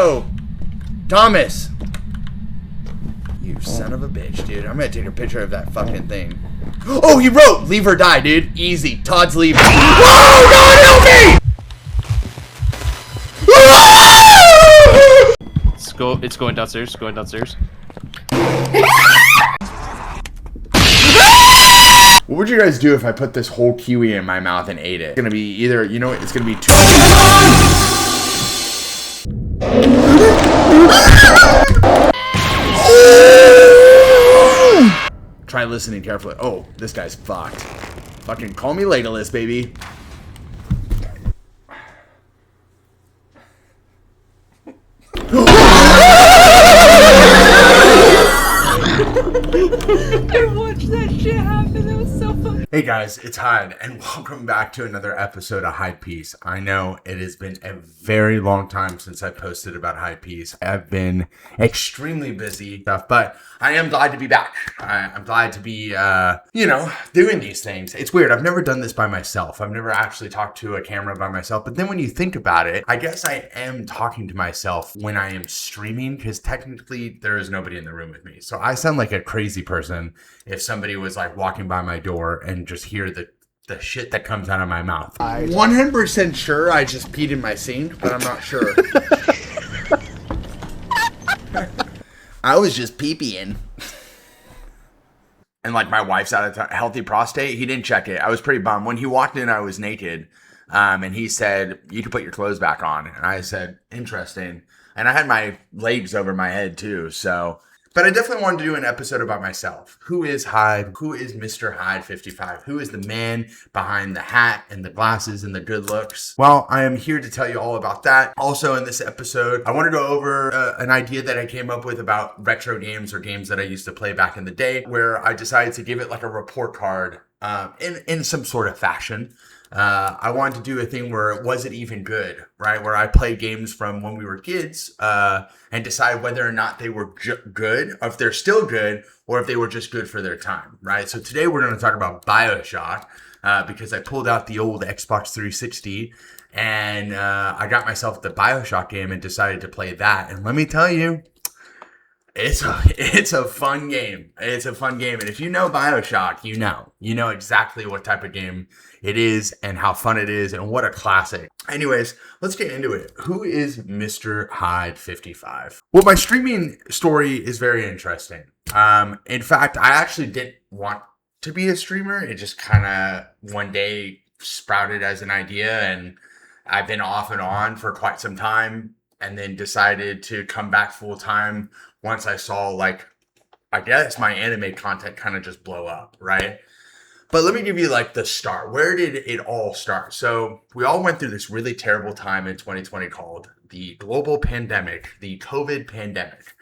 go. Thomas. You son of a bitch, dude. I'm gonna take a picture of that fucking thing. Oh, he wrote, leave or die, dude. Easy. Todd's leaving. Whoa, God, help me! It's going downstairs. Going downstairs. What would you guys do if I put this whole kiwi in my mouth and ate it? It's gonna be either, you know what, it's gonna be too... Try listening carefully. Oh, this guy's fucked. Fucking call me Legolas, baby. I watched that shit happen. It was so funny. Hey guys, it's Hyde, and welcome back to another episode of Hyde Piece. I know it has been a very long time since I posted about Hyde Piece. I've been extremely busy stuff, but I am glad to be back. I'm glad to be, doing these things. It's weird. I've never done this by myself. I've never actually talked to a camera by myself, but then when you think about it, I guess I am talking to myself when I am streaming, because technically there is nobody in the room with me. So I sound like a crazy person if somebody was like walking by my door and just hear the shit that comes out of my mouth. I'm 100% sure I just peed in my sink, but I'm not sure. I was just pee-peeing. And like my wife's out of healthy prostate, he didn't check it. I was pretty bummed. When he walked in, I was naked. And he said, you can put your clothes back on. And I said, interesting. And I had my legs over my head too, so... But I definitely wanted to do an episode about myself. Who is Hyde? Who is Mr. Hyde 55? Who is the man behind the hat and the glasses and the good looks? Well, I am here to tell you all about that. Also in this episode, I want to go over an idea that I came up with about retro games or games that I used to play back in the day, where I decided to give it like a report card in some sort of fashion. I wanted to do a thing where was it even good, right? Where I play games from when we were kids and decide whether or not they were good, or if they're still good, or if they were just good for their time, right? So today we're going to talk about BIOSHOCK because I pulled out the old Xbox 360 and I got myself the BIOSHOCK game and decided to play that. And let me tell you, it's a fun game. It's a fun game. And if you know BIOSHOCK, you know exactly what type of game it is and how fun it is and what a classic. Anyways, let's get into it. Who is Mr. Hyde 55? Well, my streaming story is very interesting. In fact, I actually didn't want to be a streamer. It just kind of one day sprouted as an idea, and I've been off and on for quite some time, and then decided to come back full time once I saw, like, I guess my anime content kind of just blow up, right? But let me give you like the start. Where did it all start? So we all went through this really terrible time in 2020 called the global pandemic, the COVID pandemic.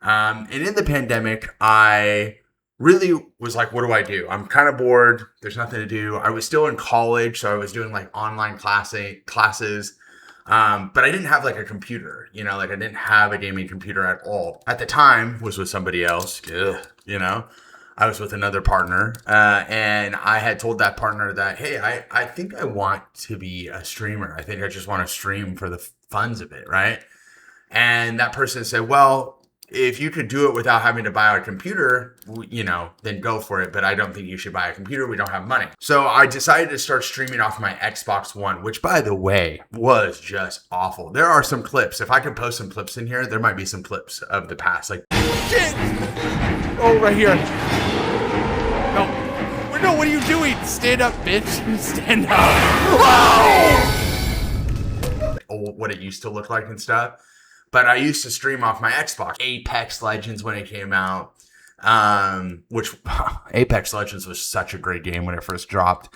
And in the pandemic, I really was like, what do I do? I'm kind of bored. There's nothing to do. I was still in college, so I was doing like online classes. But I didn't have like a computer, like I didn't have a gaming computer at all. At the time, was with somebody else, I was with another partner, and I had told that partner that, hey, I think I want to be a streamer. I think I just want to stream for the funds of it, right? And that person said, well, if you could do it without having to buy a computer, then go for it. But I don't think you should buy a computer. We don't have money. So I decided to start streaming off my Xbox One, which, by the way, was just awful. There are some clips. If I could post some clips in here, there might be some clips of the past. Like, shit! Oh, right here. No, what are you doing? Stand up, bitch. Stand up. Oh, what it used to look like and stuff. But I used to stream off my Xbox. Apex Legends when it came out. Which Apex Legends was such a great game when it first dropped.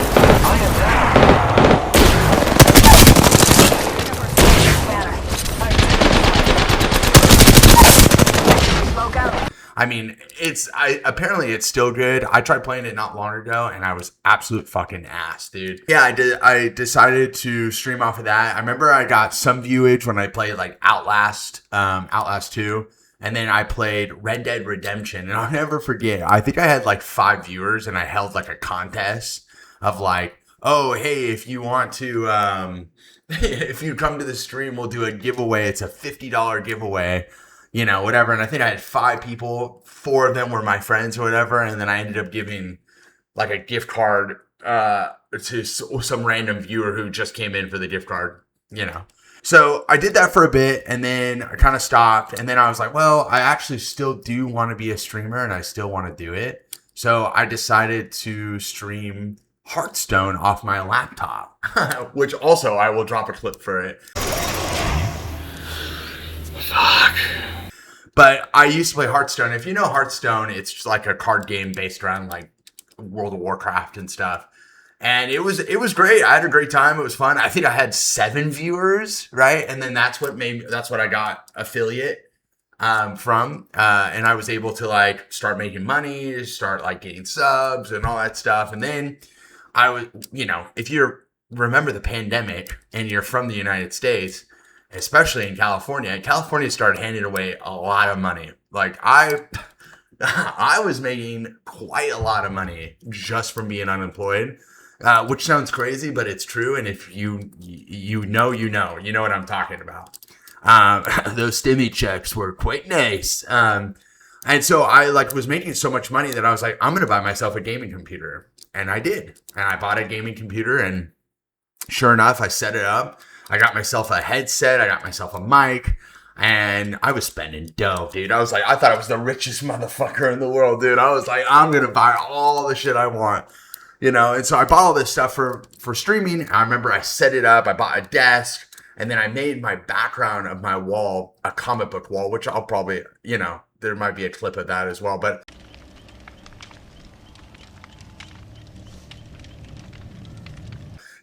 I mean, apparently it's still good. I tried playing it not long ago, and I was absolute fucking ass, dude. Yeah, I decided to stream off of that. I remember I got some viewage when I played like Outlast 2, and then I played Red Dead Redemption, and I'll never forget. I think I had like 5 viewers, and I held like a contest of like, oh, hey, if you want to, if you come to the stream, we'll do a giveaway. It's a $50 giveaway, you know, whatever. And I think I had 5 people, 4 of them were my friends or whatever. And then I ended up giving like a gift card to some random viewer who just came in for the gift card, you know. So I did that for a bit and then I kind of stopped. And then I was like, well, I actually still do want to be a streamer and I still want to do it. So I decided to stream Hearthstone off my laptop, which also I will drop a clip for it. Fuck. But I used to play Hearthstone. If you know Hearthstone, it's just like a card game based around like World of Warcraft and stuff. And it was great. I had a great time. It was fun. I think I had 7 viewers, right? And then that's what I got affiliate from. And I was able to like start making money, start like getting subs and all that stuff. And then I was, you know, if you remember the pandemic and you're from the United States, especially in California started handing away a lot of money. Like I was making quite a lot of money just from being unemployed. Which sounds crazy, but it's true. And if you know what I'm talking about. Those stimmy checks were quite nice. And so I like was making so much money that I was like, I'm going to buy myself a gaming computer. And I did. And I bought a gaming computer and sure enough, I set it up. I got myself a headset. I got myself a mic. And I was spending dough, dude. I thought I was the richest motherfucker in the world, dude. I was like, I'm going to buy all the shit I want. You know, and so I bought all this stuff for streaming. I remember I set it up. I bought a desk. And then I made my background of my wall a comic book wall, which I'll probably, you know, there might be a clip of that as well. But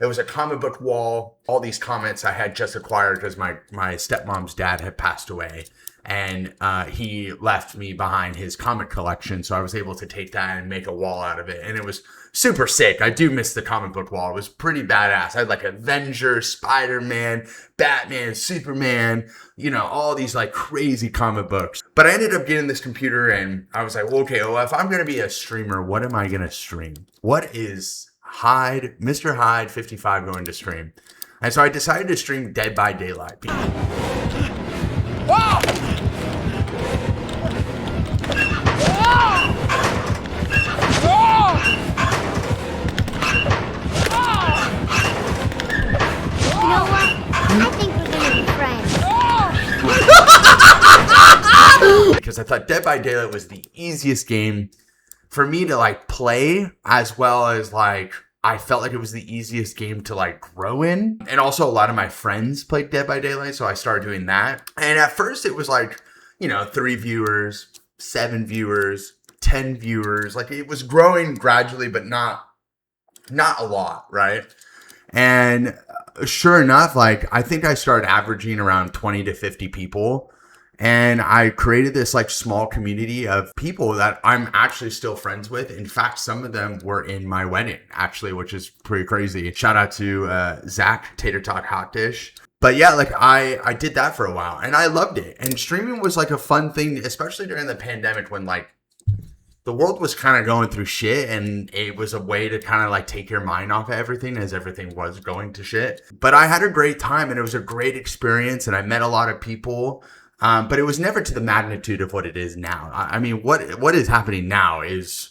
it was a comic book wall. All these comics I had just acquired because my stepmom's dad had passed away. And he left me behind his comic collection. So I was able to take that and make a wall out of it. And it was super sick. I do miss the comic book wall. It was pretty badass. I had like Avengers, Spider-Man, Batman, Superman, you know, all these like crazy comic books. But I ended up getting this computer and I was like, well, okay, well, if I'm going to be a streamer, what am I going to stream? What is Hyde, Mr. Hyde 55 going to stream? And so I decided to stream Dead by Daylight. Because I thought Dead by Daylight was the easiest game for me to like play, as well as like I felt like it was the easiest game to like grow in. And also a lot of my friends played Dead by Daylight, so I started doing that. And at first it was like, you know, 3 viewers, 7 viewers, 10 viewers. Like it was growing gradually, but not a lot, right? And sure enough, like I think I started averaging around 20 to 50 people. And I created this like small community of people that I'm actually still friends with. In fact, some of them were in my wedding, actually, which is pretty crazy. Shout out to Zach, Tater Tot Hot Dish. But yeah, like I did that for a while and I loved it. And streaming was like a fun thing, especially during the pandemic when like the world was kind of going through shit and it was a way to kind of like take your mind off of everything as everything was going to shit. But I had a great time and it was a great experience and I met a lot of people. But it was never to the magnitude of what it is now. I mean, what is happening now is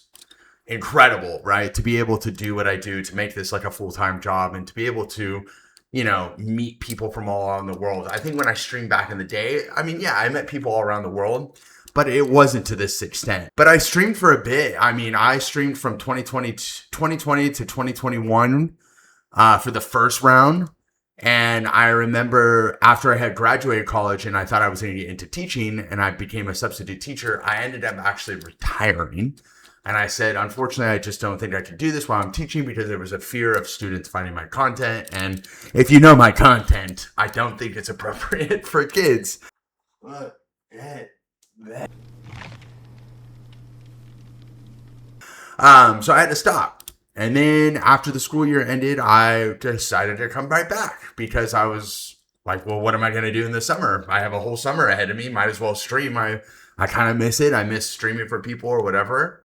incredible, right? To be able to do what I do, to make this like a full-time job and to be able to, you know, meet people from all around the world. I think when I streamed back in the day, I mean, yeah, I met people all around the world, but it wasn't to this extent. But I streamed for a bit. I mean, I streamed from 2020 to 2021 for the first round. And I remember after I had graduated college and I thought I was going to get into teaching and I became a substitute teacher, I ended up actually retiring. And I said, unfortunately, I just don't think I could do this while I'm teaching because there was a fear of students finding my content. And if you know my content, I don't think it's appropriate for kids. So I had to stop. And then after the school year ended, I decided to come right back because I was like, well, what am I going to do in the summer? I have a whole summer ahead of me. Might as well stream. I kind of miss it. I miss streaming for people or whatever.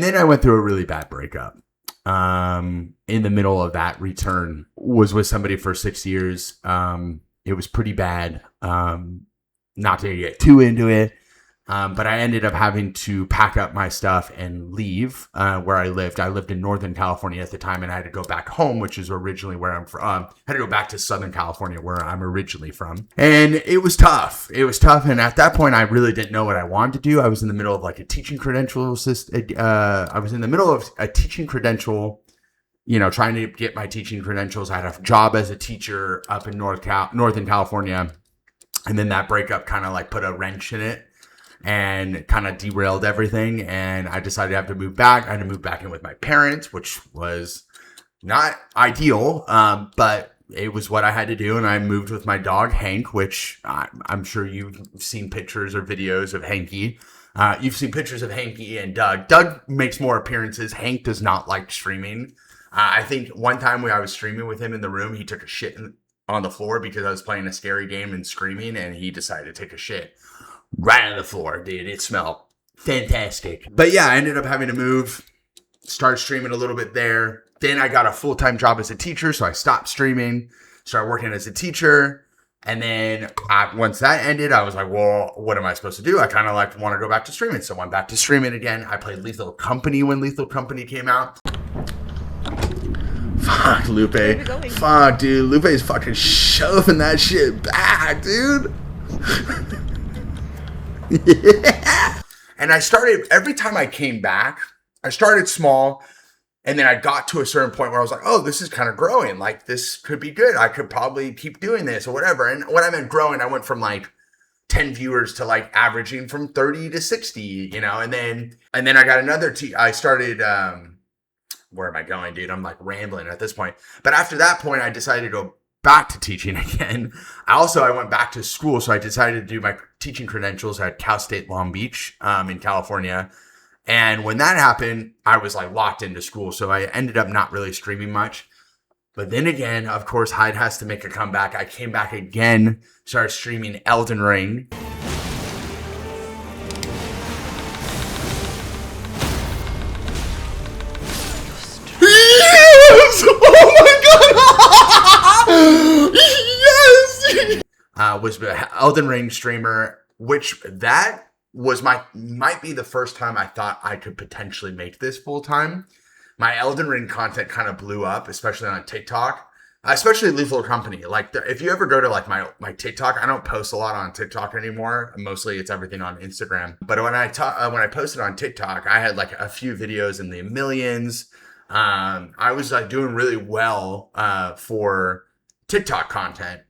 And then I went through a really bad breakup. In the middle of that return was with somebody for 6 years. It was pretty bad. Not to get too into it. But I ended up having to pack up my stuff and leave where I lived. I lived in Northern California at the time, and I had to go back home, which is originally where I'm from. I had to go back to Southern California, where I'm originally from. And it was tough. It was tough. And at that point, I really didn't know what I wanted to do. I was in the middle of like a teaching credential system. I was in the middle of a teaching credential, trying to get my teaching credentials. I had a job as a teacher up in Northern California. And then that breakup kind of like put a wrench in it and kind of derailed everything. And I decided to have to move back. I had to move back in with my parents, which was not ideal, but it was what I had to do. And I moved with my dog, Hank, which I'm sure you've seen pictures or videos of Hanky. You've seen pictures of Hanky and Doug. Doug makes more appearances. Hank does not like streaming. I think one time when I was streaming with him in the room, he took a shit on the floor because I was playing a scary game and screaming, and he decided to take a shit right on the floor, dude. It smelled fantastic. But yeah, I ended up having to move, start streaming a little bit there. Then I got a full-time job as a teacher, so I stopped streaming, started working as a teacher. And then once that ended, I was like, well, what am I supposed to do? I kind of like want to go back to streaming. So I went back to streaming again. I played Lethal Company when Lethal Company came out. Fuck, Lupe. Fuck, dude. Lupe is fucking shoving that shit back, dude. Yeah. And I started, every time I came back, I started small. And then I got to a certain point where I was like, oh, this is kind of growing. Like, this could be good. I could probably keep doing this or whatever. And when I meant growing, I went from like 10 viewers to like averaging from 30 to 60, And then I got another, I started, where am I going, dude? I'm like rambling at this point. But after that point, I decided to go back to teaching again. I went back to school. So I decided to do my teaching credentials at Cal State Long Beach in California. And when that happened, I was like locked into school. So I ended up not really streaming much. But then again, of course, Hyde has to make a comeback. I came back again, started streaming Elden Ring. Yes! Oh my god! Yes! Was an Elden Ring streamer, which that was might be the first time I thought I could potentially make this full time. My Elden Ring content kind of blew up, especially on TikTok, especially Lethal Company. Like, if you ever go to like my TikTok, I don't post a lot on TikTok anymore. Mostly it's everything on Instagram. But when I posted on TikTok, I had like a few videos in the millions. I was like doing really well for TikTok content,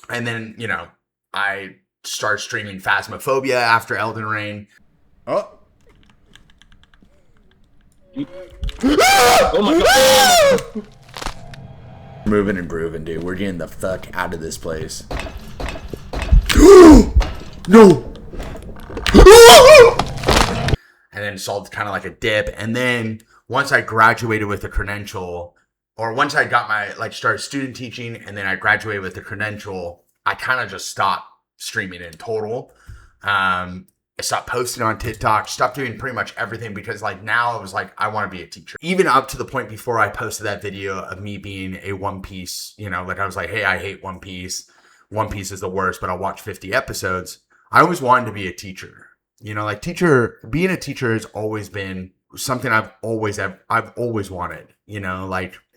and then I start streaming Phasmophobia after Elden Ring. Oh. Oh my god. Moving and grooving, dude. We're getting the fuck out of this place. No. And then saw kind of like a dip. And then once I graduated with a credential, or once I got my, started student teaching, and then I graduated with the credential, I kind of just stopped streaming in total. I stopped posting on TikTok, stopped doing pretty much everything because now I was like, I want to be a teacher. Even up to the point before I posted that video of me being a One Piece, I was like, hey, I hate One Piece. One Piece is the worst, but I'll watch 50 episodes. I always wanted to be a teacher. Being a teacher has always been something I've always wanted,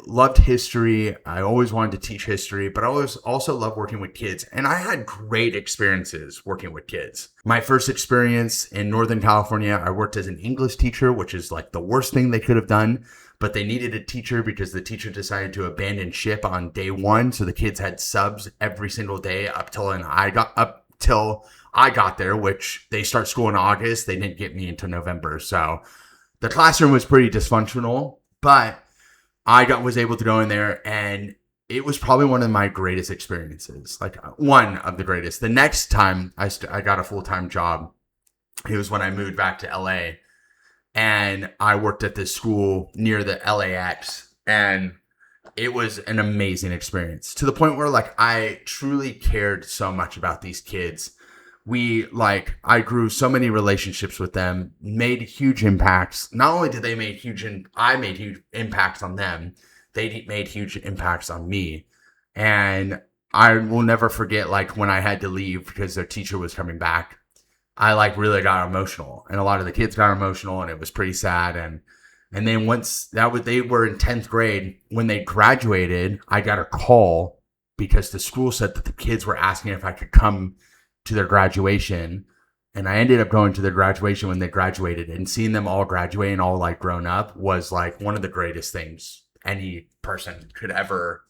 loved history. I always wanted to teach history, but I also love working with kids. And I had great experiences working with kids. My first experience in Northern California, I worked as an English teacher, which is like the worst thing they could have done, but they needed a teacher because the teacher decided to abandon ship on day one. So the kids had subs every single day up till I got there, which they start school in August. They didn't get me until November. So the classroom was pretty dysfunctional, but I was able to go in there, and it was probably one of my greatest experiences, like one of the greatest. The next time I got a full-time job, it was when I moved back to LA, and I worked at this school near the LAX, and it was an amazing experience to the point where I truly cared so much about these kids. I grew so many relationships with them, made huge impacts. Not only did they make I made huge impacts on them, they made huge impacts on me. And I will never forget, like, when I had to leave because their teacher was coming back, I like really got emotional, and a lot of the kids got emotional, and it was pretty sad. And then once they were in 10th grade, when they graduated, I got a call because the school said that the kids were asking if I could come to their graduation. And I ended up going to their graduation when they graduated, and seeing them all graduate and all like grown up was like one of the greatest things any person could ever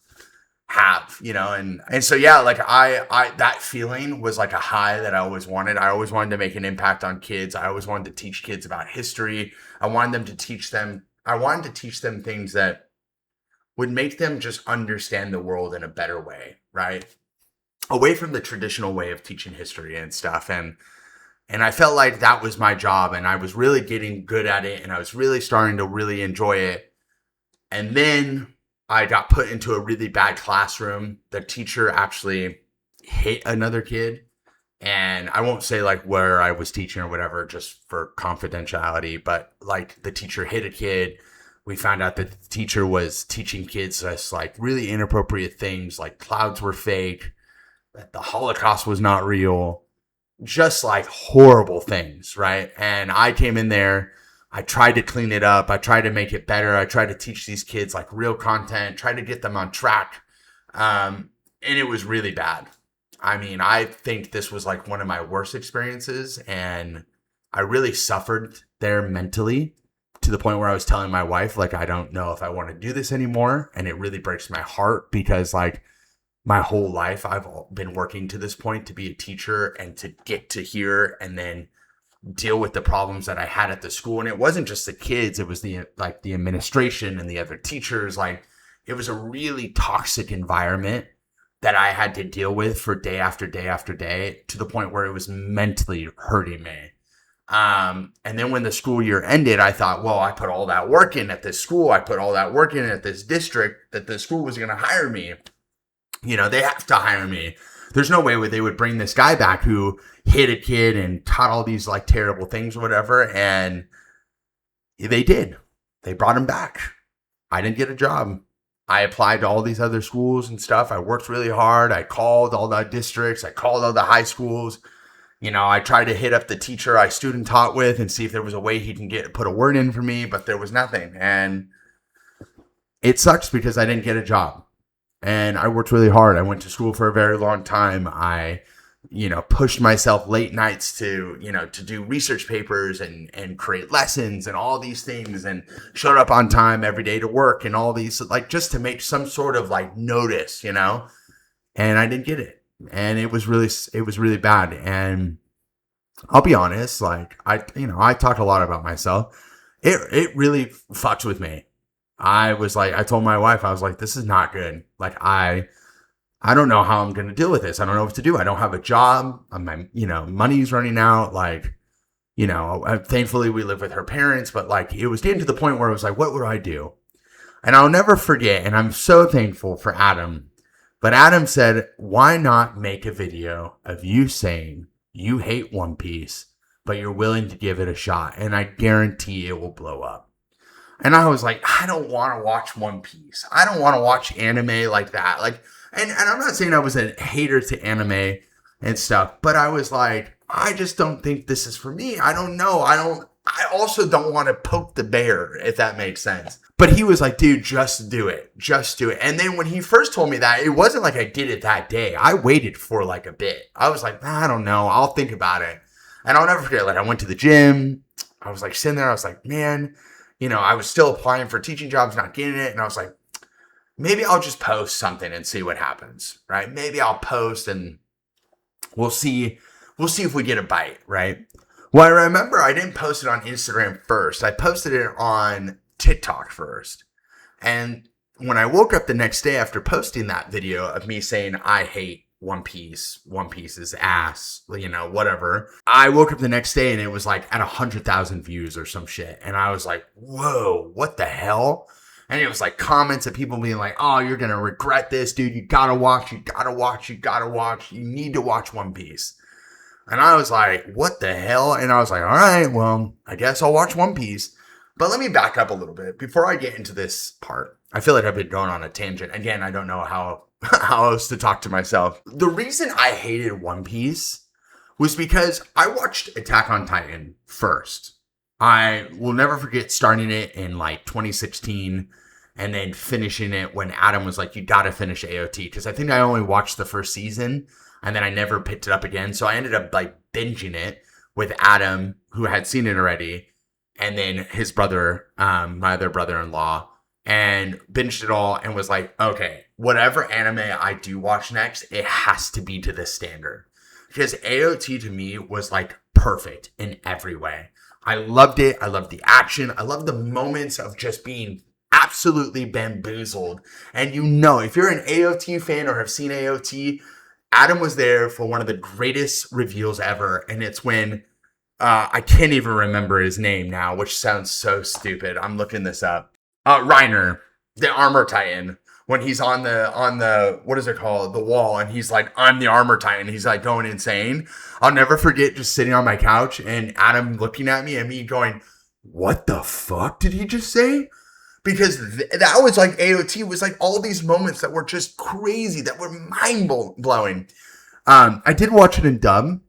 have, you know. And so, yeah, like I that feeling was like a high that I always wanted. I always wanted to make an impact on kids. I always wanted to teach kids about history. I wanted to teach them things that would make them just understand the world in a better way, right? Away from the traditional way of teaching history and stuff. And I felt like that was my job, and I was really getting good at it, and I was really starting to really enjoy it. And then I got put into a really bad classroom. The teacher actually hit another kid. And I won't say like where I was teaching or whatever, just for confidentiality, but like the teacher hit a kid. We found out that the teacher was teaching kids just like really inappropriate things, like clouds were fake, that the Holocaust was not real, just like horrible things, right? And I came in there, I tried to clean it up, I tried to make it better, I tried to teach these kids like real content, tried to get them on track, and it was really bad. I mean, I think this was like one of my worst experiences, and I really suffered there mentally to the point where I was telling my wife, like, I don't know if I want to do this anymore. And it really breaks my heart because like my whole life I've been working to this point to be a teacher and to get to here and then deal with the problems that I had at the school. And it wasn't just the kids, it was the administration and the other teachers. Like, it was a really toxic environment that I had to deal with for day after day after day, to the point where it was mentally hurting me. And then when the school year ended, I thought, well, I put all that work in at this school. I put all that work in at this district, that the school was going to hire me. You know, they have to hire me. There's no way they would bring this guy back who hit a kid and taught all these like terrible things or whatever. And they did. They brought him back. I didn't get a job. I applied to all these other schools and stuff. I worked really hard. I called all the districts. I called all the high schools. You know, I tried to hit up the teacher I student taught with and see if there was a way he can put a word in for me, but there was nothing. And it sucks because I didn't get a job. And I worked really hard. I went to school for a very long time. I, pushed myself late nights to do research papers and create lessons and all these things, and showed up on time every day to work and all these, like, just to make some sort of like notice, and I didn't get it. And it was really bad. And I'll be honest, like, I talk a lot about myself. It really fucks with me. I told my wife, I was like, this is not good. Like, I don't know how I'm going to deal with this. I don't know what to do. I don't have a job. My, money's running out. Like, thankfully we live with her parents, but like, it was getting to the point where it was like, what would I do? And I'll never forget. And I'm so thankful for Adam. But Adam said, why not make a video of you saying you hate One Piece, but you're willing to give it a shot? And I guarantee it will blow up. And I was like, I don't want to watch One Piece. I don't want to watch anime like that. Like, and I'm not saying I was a hater to anime and stuff, but I was like, I just don't think this is for me. I don't know. I also don't want to poke the bear, if that makes sense. But he was like, dude, just do it. Just do it. And then when he first told me that, it wasn't like I did it that day. I waited for like a bit. I was like, I don't know. I'll think about it. And I'll never forget, like, I went to the gym. I was like sitting there. I was like, man, I was still applying for teaching jobs, not getting it. And I was like, maybe I'll just post something and see what happens, right? Maybe I'll post and we'll see if we get a bite, right? Well, I remember I didn't post it on Instagram first. I posted it on TikTok first. And when I woke up the next day after posting that video of me saying, I hate One Piece is ass, whatever. I woke up the next day and it was like at 100,000 views or some shit. And I was like, whoa, what the hell? And it was like comments of people being like, oh, you're going to regret this, dude. You got to watch. You need to watch One Piece. And I was like, what the hell? And I was like, all right, well, I guess I'll watch One Piece. But let me back up a little bit before I get into this part. I feel like I've been going on a tangent. Again, I don't know how else to talk to myself. The reason I hated One Piece was because I watched Attack on Titan first. I will never forget starting it in like 2016 and then finishing it when Adam was like, you gotta finish AOT. Because I think I only watched the first season and then I never picked it up again. So I ended up like binging it with Adam, who had seen it already, and then his brother, my other brother-in-law, and binged it all and was like, okay, whatever anime I do watch next, it has to be to this standard. Because AOT to me was like perfect in every way. I loved it. I loved the action. I loved the moments of just being absolutely bamboozled. And you know, if you're an AOT fan or have seen AOT, Adam was there for one of the greatest reveals ever. And it's when, I can't even remember his name now, which sounds so stupid. I'm looking this up. Reiner, the armor titan. When he's on the what is it called, the wall, and he's like, I'm the armor titan. He's like going insane. I'll never forget just sitting on my couch and Adam looking at me and me going, what the fuck did he just say? Because that was like AOT was like all these moments that were just crazy, that were mind blowing. I did watch it in dub.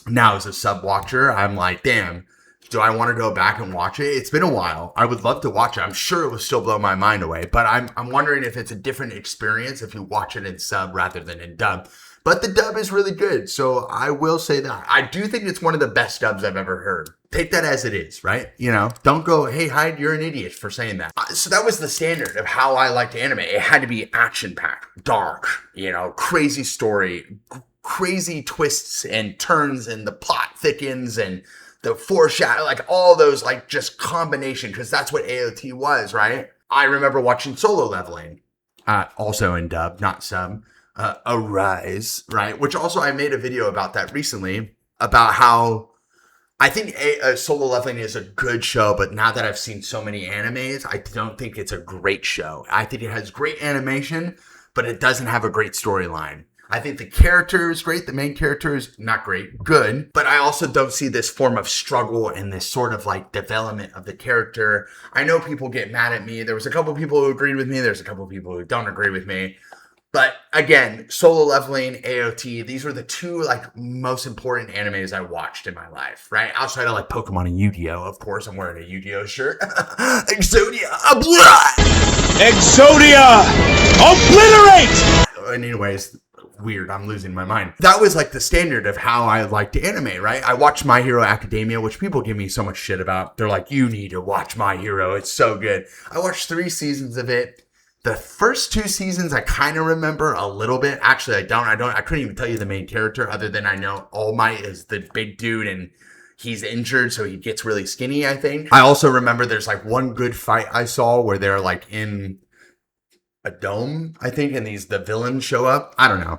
Now as a sub watcher, I'm like, damn, do I want to go back and watch it? It's been a while. I would love to watch it. I'm sure it would still blow my mind away, but I'm wondering if it's a different experience if you watch it in sub rather than in dub. But the dub is really good, so I will say that. I do think it's one of the best dubs I've ever heard. Take that as it is, right? You know, don't go, hey, Hyde, you're an idiot for saying that. So that was the standard of how I liked anime. It had to be action-packed, dark, you know, crazy story, crazy twists and turns, and the plot thickens, and the foreshadow, like all those, like just combination, because that's what AOT was, right? I remember watching Solo Leveling, also in dub, not sub, Arise, right? Which also I made a video about that recently, about how I think Solo Leveling is a good show, but now that I've seen so many animes, I don't think it's a great show. I think it has great animation, but it doesn't have a great storyline. I think the character is great. The main character is not great, good. But I also don't see this form of struggle and this sort of like development of the character. I know people get mad at me. There was a couple of people who agreed with me. There's a couple of people who don't agree with me. But again, Solo Leveling, AOT, these were the two like most important animes I watched in my life, right? Outside of like Pokemon and Yu-Gi-Oh! Of course, I'm wearing a Yu-Gi-Oh! Shirt. Exodia, Exodia! Obliterate! Anyways, weird, I'm losing my mind. That was like the standard of how I liked anime, right? I watched My Hero Academia, which people give me so much shit about. They're like, you need to watch My Hero, it's so good. I watched 3 seasons of it. The first 2 seasons I kind of remember a little bit. Actually, I couldn't even tell you the main character, other than I know All Might is the big dude and he's injured, so he gets really skinny, I think. I also remember there's like one good fight I saw where they're like in a dome, I think, and the villains show up. I don't know.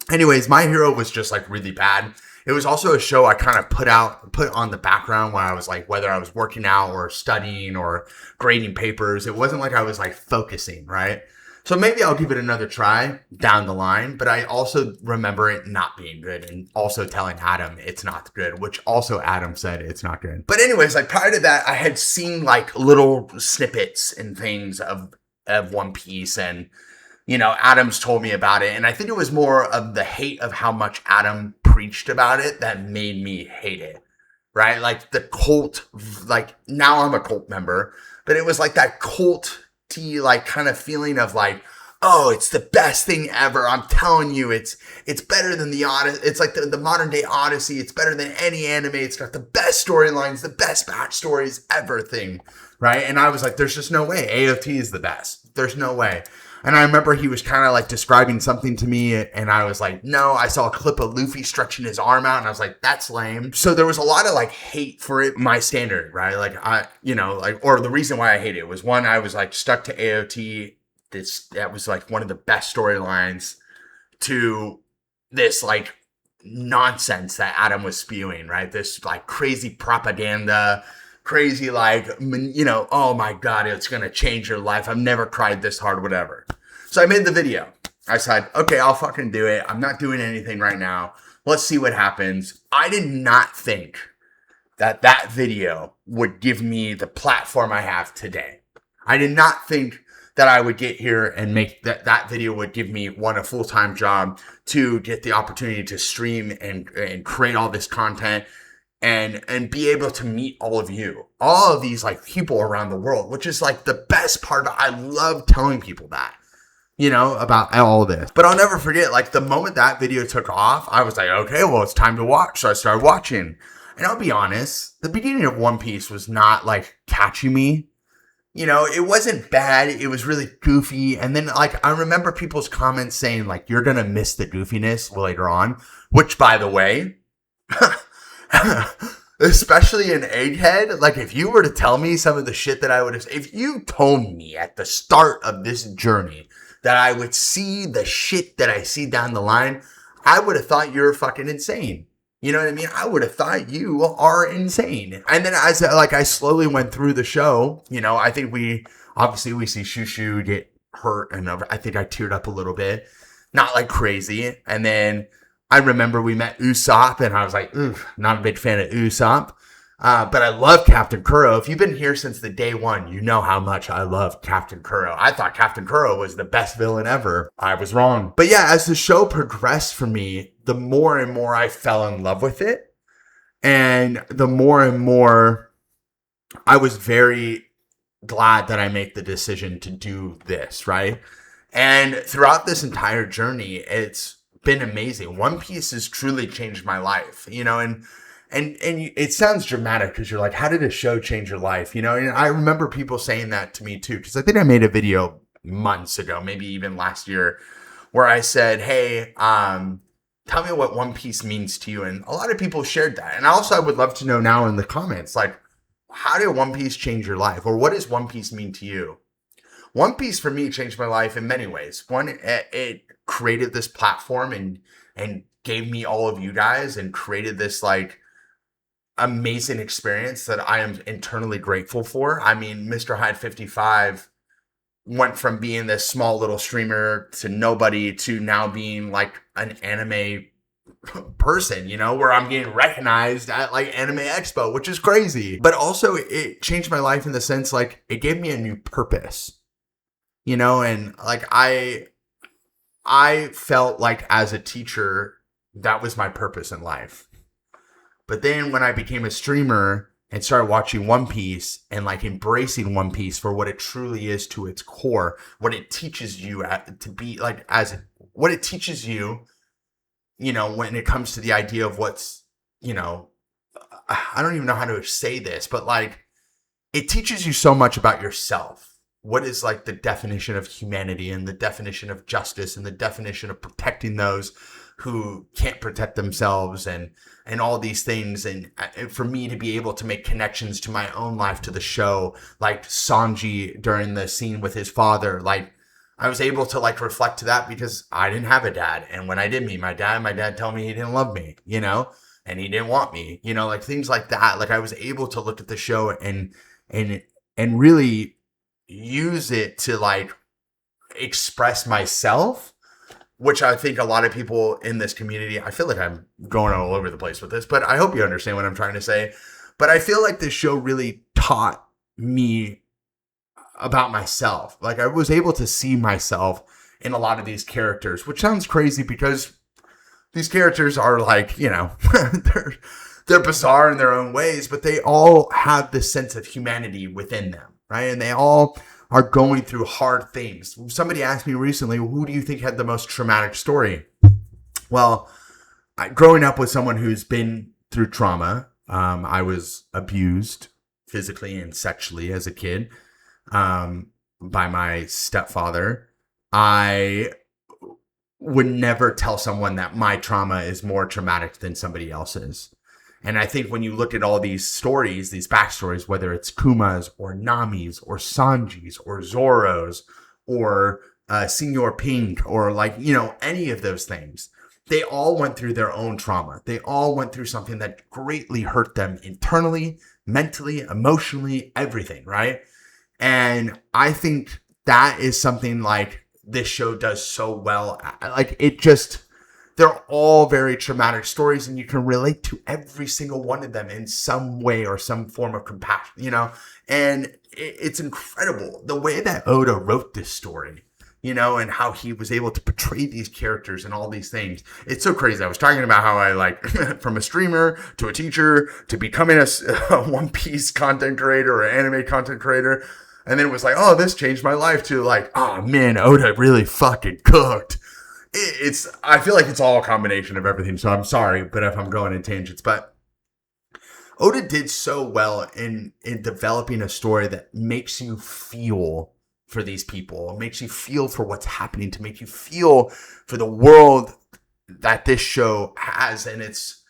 Anyways, My Hero was just like really bad. It was also a show I kind of put on the background when I was like, whether I was working out or studying or grading papers. It wasn't like I was like focusing, right? So maybe I'll give it another try down the line, but I also remember it not being good and also telling Adam it's not good, which also Adam said it's not good. But anyways, like prior to that, I had seen like little snippets and things of One Piece, and you know, Adam's told me about it, and I think it was more of the hate of how much Adam preached about it that made me hate it, right? Like the cult, like now I'm a cult member, but it was like that cult-y like kind of feeling of like, oh, it's the best thing ever. I'm telling you, it's better than the Odyssey. It's like the modern day Odyssey. It's better than any anime. It's got the best storylines, the best backstories ever thing, right? And I was like, there's just no way. AOT is the best. There's no way. And I remember he was kind of like describing something to me, and I was like, no, I saw a clip of Luffy stretching his arm out, and I was like, that's lame. So there was a lot of like hate for it, my standard, right? Like or the reason why I hate it was, one, I was like stuck to AOT. That was like one of the best storylines, to this like nonsense that Adam was spewing, right? This like crazy propaganda, crazy like, you know, oh my God, it's going to change your life. I've never cried this hard, whatever. So I made the video. I said, okay, I'll fucking do it. I'm not doing anything right now, Let's see what happens. I did not think that video would give me the platform I have today. I did not think that I would get here and make that video would give me, one, a full-time job, two, get the opportunity to stream and create all this content and be able to meet all of you, all of these like people around the world, which is like the best part. I love telling people that, about all of this. But I'll never forget, like the moment that video took off, I was like, okay, well, it's time to watch. So I started watching. And I'll be honest, the beginning of One Piece was not like catching me. It wasn't bad. It was really goofy. And then like, I remember people's comments saying like, you're going to miss the goofiness later on, which by the way, especially an egghead, like if you were to tell me some of the shit that I would have, if you told me at the start of this journey that I would see the shit that I see down the line, I would have thought you're fucking insane. You know what I mean? I would have thought you are insane. And then as I slowly went through the show, I think we see Shushu get hurt, and I think I teared up a little bit, not like crazy. And then I remember we met Usopp, and I was like, not a big fan of Usopp. But I love Captain Kuro. If you've been here since the day one, you know how much I love Captain Kuro. I thought Captain Kuro was the best villain ever. I was wrong. But yeah, as the show progressed for me, the more and more I fell in love with it. And the more and more I was very glad that I made the decision to do this, right? And throughout this entire journey, it's been amazing. One Piece has truly changed my life, and it sounds dramatic because you're like, how did a show change your life? And I remember people saying that to me too, because I think I made a video months ago, maybe even last year, where I said, hey, tell me what One Piece means to you. And a lot of people shared that. And also I would love to know now in the comments, like, how did One Piece change your life? Or what does One Piece mean to you? One Piece for me changed my life in many ways. One, it created this platform and gave me all of you guys and created this like amazing experience that I am internally grateful for. I mean, Mr. Hyde 55 went from being this small little streamer to nobody to now being like an anime person, where I'm getting recognized at like Anime Expo, which is crazy. But also it changed my life in the sense like it gave me a new purpose, and like I felt like as a teacher, that was my purpose in life. But then when I became a streamer and started watching One Piece and like embracing One Piece for what it truly is to its core, what it teaches you to be like, what it teaches you, when it comes to the idea of what's, I don't even know how to say this, but like it teaches you so much about yourself. What is like the definition of humanity and the definition of justice and the definition of protecting those who can't protect themselves and all these things. And for me to be able to make connections to my own life to the show, like Sanji during the scene with his father, like I was able to like reflect to that because I didn't have a dad. And when I did meet my dad told me he didn't love me, and he didn't want me, like things like that. Like I was able to look at the show and really use it to like express myself, which I think a lot of people in this community, I feel like I'm going all over the place with this, but I hope you understand what I'm trying to say. But I feel like this show really taught me about myself. Like I was able to see myself in a lot of these characters, which sounds crazy because these characters are like, they're bizarre in their own ways, but they all have this sense of humanity within them, right? And they all are going through hard things. Somebody asked me recently, who do you think had the most traumatic story? Well, growing up with someone who's been through trauma, I was abused physically and sexually as a kid by my stepfather. I would never tell someone that my trauma is more traumatic than somebody else's. And I think when you look at all these stories, these backstories, whether it's Kuma's or Nami's or Sanji's or Zoro's or Senor Pink or like, any of those things, they all went through their own trauma. They all went through something that greatly hurt them internally, mentally, emotionally, everything, right? And I think that is something like this show does so well. Like it just they're all very traumatic stories, and you can relate to every single one of them in some way or some form of compassion, you know? And it's incredible the way that Oda wrote this story, you know, and how he was able to portray these characters and all these things. It's so crazy. I was talking about how I like from a streamer to a teacher to becoming a One Piece content creator or anime content creator. And then it was like, oh, this changed my life to like, oh man, Oda really fucking cooked. I feel like it's all a combination of everything. So I'm sorry, but if I'm going in tangents, but Oda did so well in developing a story that makes you feel for these people. It makes you feel for what's happening, to make you feel for the world that this show has. And it's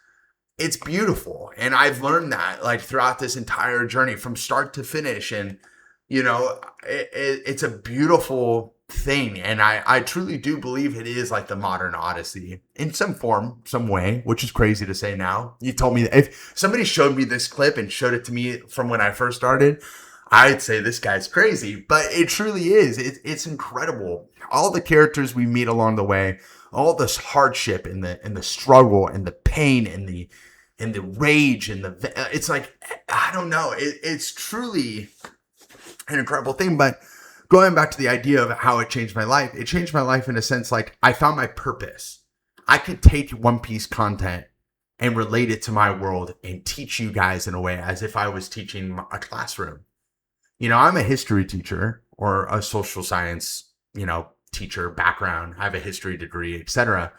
beautiful. And I've learned that like throughout this entire journey from start to finish. And, you know, it's a beautiful thing, and I truly do believe it is like the modern Odyssey in some form, some way, which is crazy to say now. You told me that if somebody showed me this clip and showed it to me from when I first started, I'd say this guy's crazy, but it truly is. It's incredible. All the characters we meet along the way, all this hardship and the struggle and the pain and the rage and it's like, I don't know. It's truly an incredible thing. But going back to the idea of how it changed my life in a sense, like I found my purpose. I could take One Piece content and relate it to my world and teach you guys in a way as if I was teaching a classroom. You know, I'm a history teacher or a social science, you know, teacher background. I have a history degree, etc.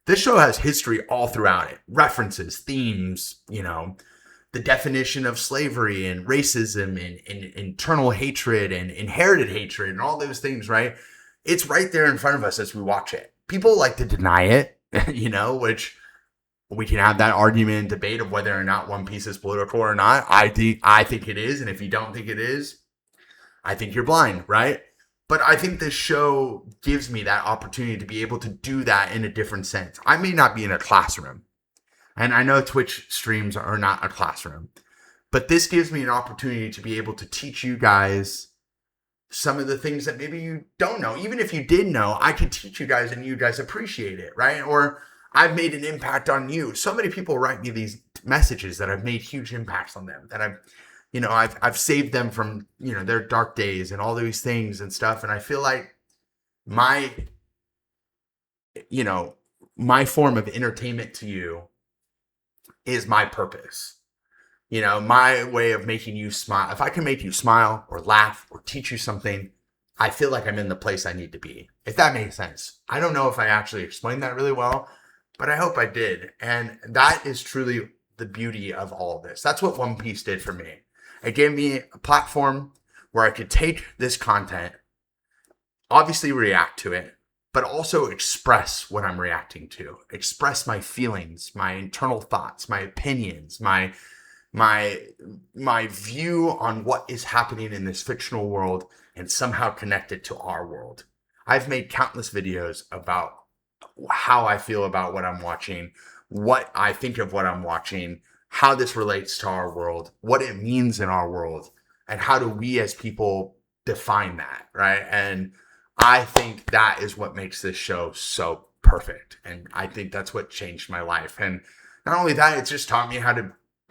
This show has history all throughout it. References, themes, you know, the definition of slavery and racism and internal hatred and inherited hatred and all those things, right? It's right there in front of us as we watch it. People like to deny it, you know, which we can have that argument and debate of whether or not One Piece is political or not. I think it is. And if you don't think it is, I think you're blind, right? But I think this show gives me that opportunity to be able to do that in a different sense. I may not be in a classroom. And I know Twitch streams are not a classroom, but this gives me an opportunity to be able to teach you guys some of the things that maybe you don't know. Even if you did know, I could teach you guys and you guys appreciate it, right? Or I've made an impact on you. So many people write me these messages that I've made huge impacts on them, that I've saved them from, you know, their dark days and all these things and stuff. And I feel like my form of entertainment to you is my purpose. You know, my way of making you smile. If I can make you smile or laugh or teach you something, I feel like I'm in the place I need to be. If that makes sense. I don't know if I actually explained that really well, but I hope I did. And that is truly the beauty of all of this. That's what One Piece did for me. It gave me a platform where I could take this content, obviously react to it, but also express what I'm reacting to, express my feelings, my internal thoughts, my opinions, my view on what is happening in this fictional world and somehow connect it to our world. I've made countless videos about how I feel about what I'm watching, what I think of what I'm watching, how this relates to our world, what it means in our world, and how do we as people define that, right? And I think that is what makes this show so perfect. And I think that's what changed my life. And not only that, it's just taught me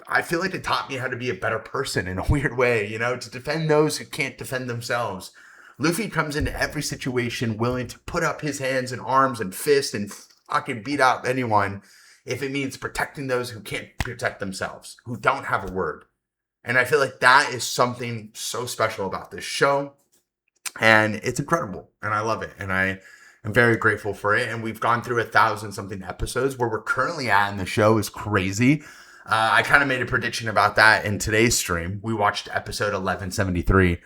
I feel like it taught me how to be a better person in a weird way, you know, to defend those who can't defend themselves. Luffy comes into every situation willing to put up his hands and arms and fists and fucking beat out anyone if it means protecting those who can't protect themselves, who don't have a word. And I feel like that is something so special about this show. And it's incredible. And I love it. And I am very grateful for it. And we've gone through 1,000-something episodes. Where we're currently at in the show is crazy. I kind of made a prediction about that in today's stream. We watched episode 1173.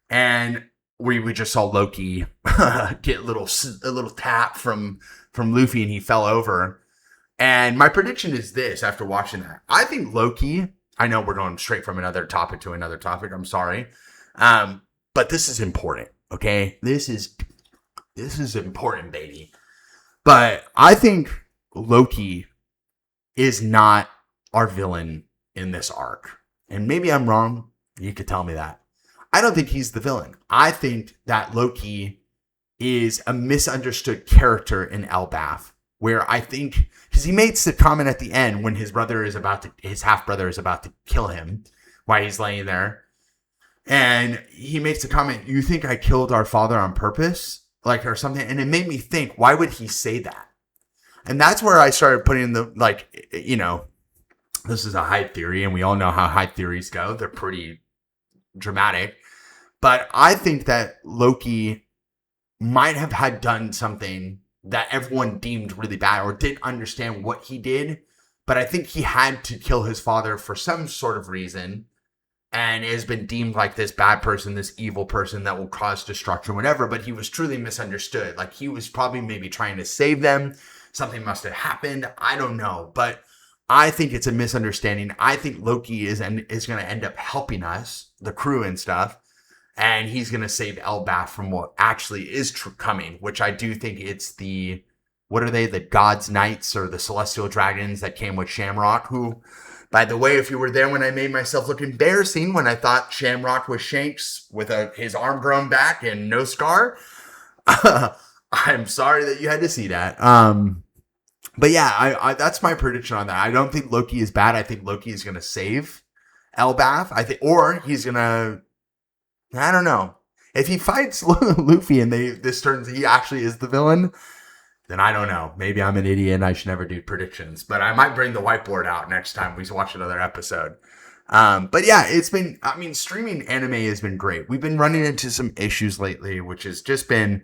And we just saw Loki get a little tap from Luffy and he fell over. And my prediction is this after watching that. I think Loki, I know we're going straight from another topic to another topic. I'm sorry. But this is important, okay? This is important, baby. But I think Loki is not our villain in this arc. And maybe I'm wrong. You could tell me that. I don't think he's the villain. I think that Loki is a misunderstood character in Elbaf where I think, because he made the comment at the end when his half brother is about to kill him while he's laying there. And he makes the comment, "You think I killed our father on purpose?" Like, or something. And it made me think, why would he say that? And that's where I started putting this is a Hyde theory, and we all know how Hyde theories go. They're pretty dramatic. But I think that Loki might have had done something that everyone deemed really bad or didn't understand what he did. But I think he had to kill his father for some sort of reason, and has been deemed like this bad person, this evil person that will cause destruction, whatever. But he was truly misunderstood. Like, he was probably maybe trying to save them. Something must have happened. I don't know. But I think it's a misunderstanding. I think Loki is going to end up helping us, the crew and stuff. And he's going to save Elbaf from what actually is coming, which I do think it's what are they? The God's Knights or the Celestial Dragons that came with Shamrock, who, by the way, if you were there when I made myself look embarrassing when I thought Shamrock was Shanks with his arm grown back and no scar, I'm sorry that you had to see that. But yeah, I that's my prediction on that. I don't think Loki is bad. I think Loki is going to save Elbaf. Or he's going to, I don't know. If he fights Luffy and this turns he actually is the villain, then I don't know. Maybe I'm an idiot and I should never do predictions. But I might bring the whiteboard out next time we watch another episode. But yeah, streaming anime has been great. We've been running into some issues lately, which has just been,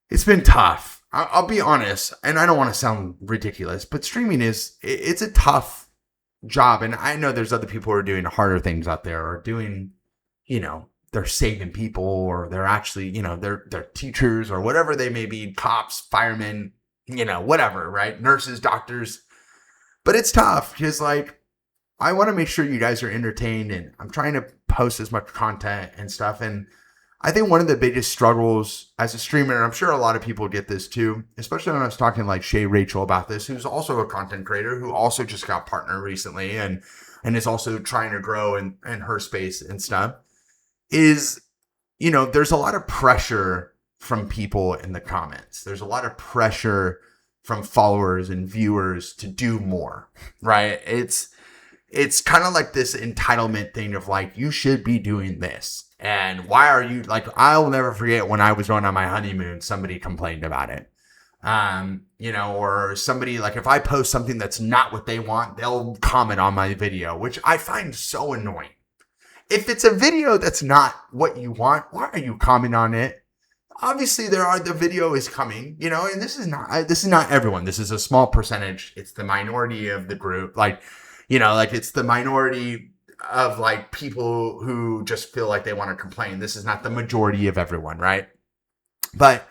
it's been tough. I'll be honest, and I don't want to sound ridiculous, but streaming it's a tough job. And I know there's other people who are doing harder things out there or doing, they're saving people, or they're actually, they're teachers or whatever they may be, cops, firemen, whatever, right? Nurses, doctors. But it's tough because, I want to make sure you guys are entertained, and I'm trying to post as much content and stuff. And I think one of the biggest struggles as a streamer, and I'm sure a lot of people get this too, especially when I was talking like Shay Rachel about this, who's also a content creator who also just got partnered recently and is also trying to grow in her space and stuff, is, there's a lot of pressure from people in the comments. There's a lot of pressure from followers and viewers to do more, right? It's kind of like this entitlement thing of you should be doing this. And why are you I'll never forget when I was going on my honeymoon, somebody complained about it. Or somebody, if I post something that's not what they want, they'll comment on my video, which I find so annoying. If it's a video that's not what you want, why are you commenting on it? Obviously the video is coming, and this is not everyone. This is a small percentage. It's the minority of the group. It's the minority of people who just feel like they want to complain. This is not the majority of everyone, right? But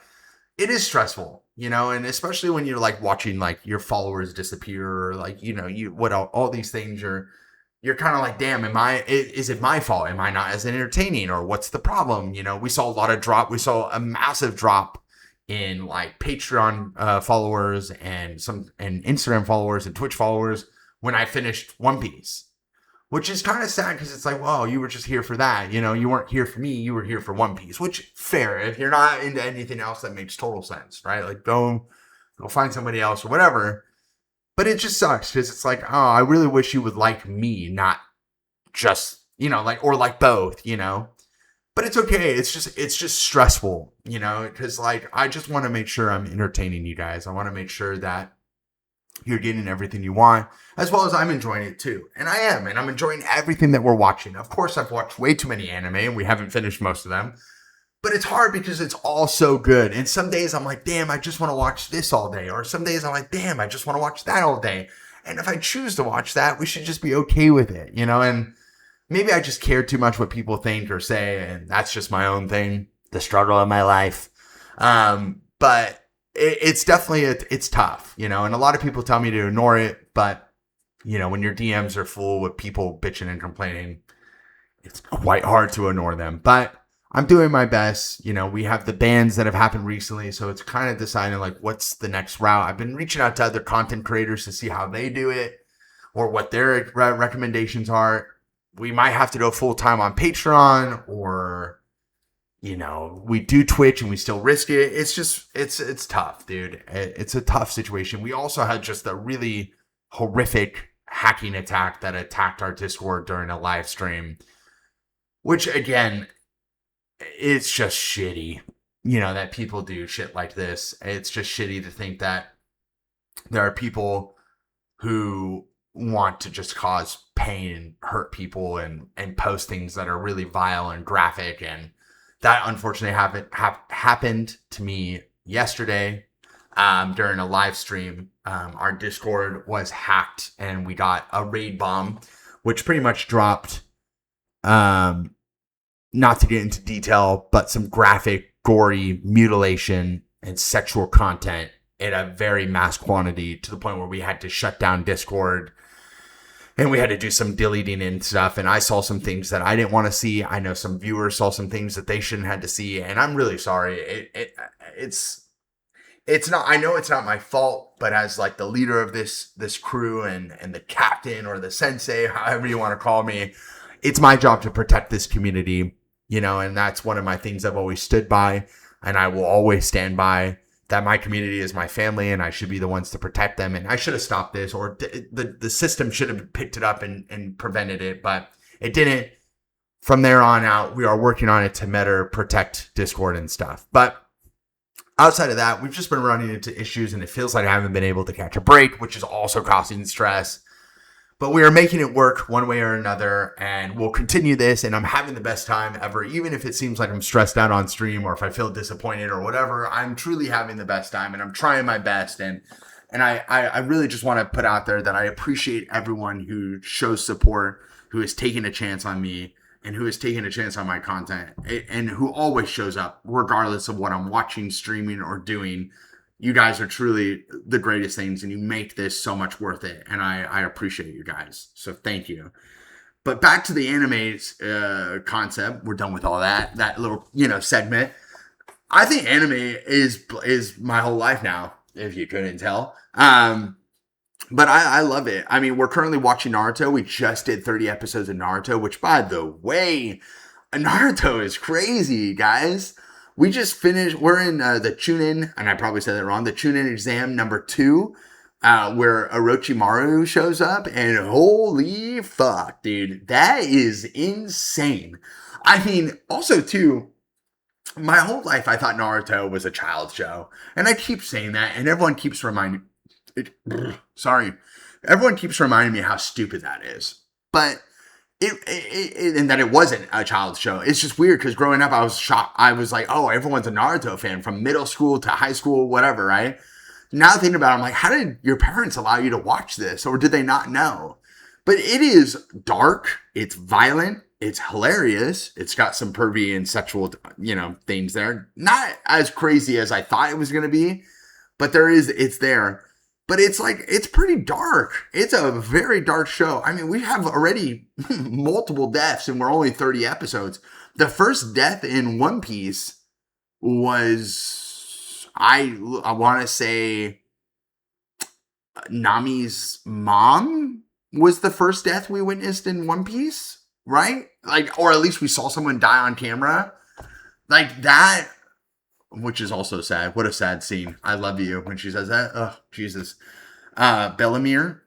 it is stressful, and especially when you're watching your followers disappear, or all these things, you're kind of damn, is it my fault? Am I not as entertaining, or what's the problem? We saw we saw a massive drop in Patreon followers and Instagram followers and Twitch followers when I finished One Piece. Which is kind of sad because it's well, you were just here for that. You weren't here for me. You were here for One Piece, which fair. If you're not into anything else, that makes total sense, right? Go find somebody else or whatever. But it just sucks because it's oh, I really wish you would like me, not just, or both, But it's okay. It's just stressful, because I just want to make sure I'm entertaining you guys. I want to make sure that you're getting everything you want, as well as I'm enjoying it too. And I am, and I'm enjoying everything that we're watching. Of course, I've watched way too many anime, and we haven't finished most of them. But it's hard because it's all so good. And some days I'm damn, I just want to watch this all day. Or some days I'm damn, I just want to watch that all day. And if I choose to watch that, we should just be okay with it, And maybe I just care too much what people think or say, and that's just my own thing, the struggle of my life. But it's definitely, it's tough, and a lot of people tell me to ignore it, but, when your DMs are full with people bitching and complaining, it's quite hard to ignore them. But I'm doing my best. We have the bans that have happened recently, so it's kind of deciding what's the next route. I've been reaching out to other content creators to see how they do it or what their recommendations are. We might have to go full time on Patreon, or we do Twitch and we still risk it. It's just, it's tough, dude. It's a tough situation. We also had just a really horrific hacking attack that attacked our Discord during a live stream, which again, it's just shitty, that people do shit like this. It's just shitty to think that there are people who want to just cause pain and hurt people and post things that are really vile and graphic. And that unfortunately happened to me yesterday during a live stream. Our Discord was hacked and we got a raid bomb, which pretty much dropped, not to get into detail, but some graphic, gory mutilation and sexual content in a very mass quantity, to the point where we had to shut down Discord and we had to do some deleting and stuff. And I saw some things that I didn't want to see. I know some viewers saw some things that they shouldn't have to see. And I'm really sorry. It's not, I know it's not my fault, but as like the leader of this crew and the captain or the sensei, however you want to call me, it's my job to protect this community, and that's one of my things I've always stood by. And I will always stand by that. My community is my family and I should be the ones to protect them. And I should have stopped this, or the system should have picked it up and prevented it, but it didn't. From there on out, we are working on it to better protect Discord and stuff. But outside of that, we've just been running into issues and it feels like I haven't been able to catch a break, which is also causing stress. But we are making it work one way or another, and we'll continue this, and I'm having the best time ever. Even if it seems like I'm stressed out on stream or if I feel disappointed or whatever, I'm truly having the best time, and I'm trying my best. And I really just want to put out there that I appreciate everyone who shows support, who has taken a chance on me, and who has taken a chance on my content, and who always shows up regardless of what I'm watching, streaming, or doing. You guys are truly the greatest things, and you make this so much worth it. And I appreciate you guys. So thank you. But back to the anime concept. We're done with all that little, segment. I think anime is my whole life now, if you couldn't tell. But I love it. I mean, we're currently watching Naruto. We just did 30 episodes of Naruto, which, by the way, Naruto is crazy, guys. We just finished, we're in the Chunin, and I probably said that wrong, the Chunin exam number 2, where Orochimaru shows up, and holy fuck, dude, that is insane. I mean, also, too, my whole life I thought Naruto was a child show, and I keep saying that, and everyone keeps reminding me how stupid that is. But and that it wasn't a child's show. It's just weird because growing up, I was shocked. I was like, oh, everyone's a Naruto fan from middle school to high school, whatever, right? Now thinking about it, I'm like, how did your parents allow you to watch this? Or did they not know? But it is dark. It's violent. It's hilarious. It's got some pervy and sexual, things there. Not as crazy as I thought it was going to be, but it's there. But it's pretty dark. It's a very dark show. I mean, we have already multiple deaths and we're only 30 episodes. The first death in One Piece was, I want to say, Nami's mom was the first death we witnessed in One Piece, right? Or at least we saw someone die on camera. Like that. Which is also sad. What a sad scene. I love you when she says that. Oh, Jesus. Bellamere.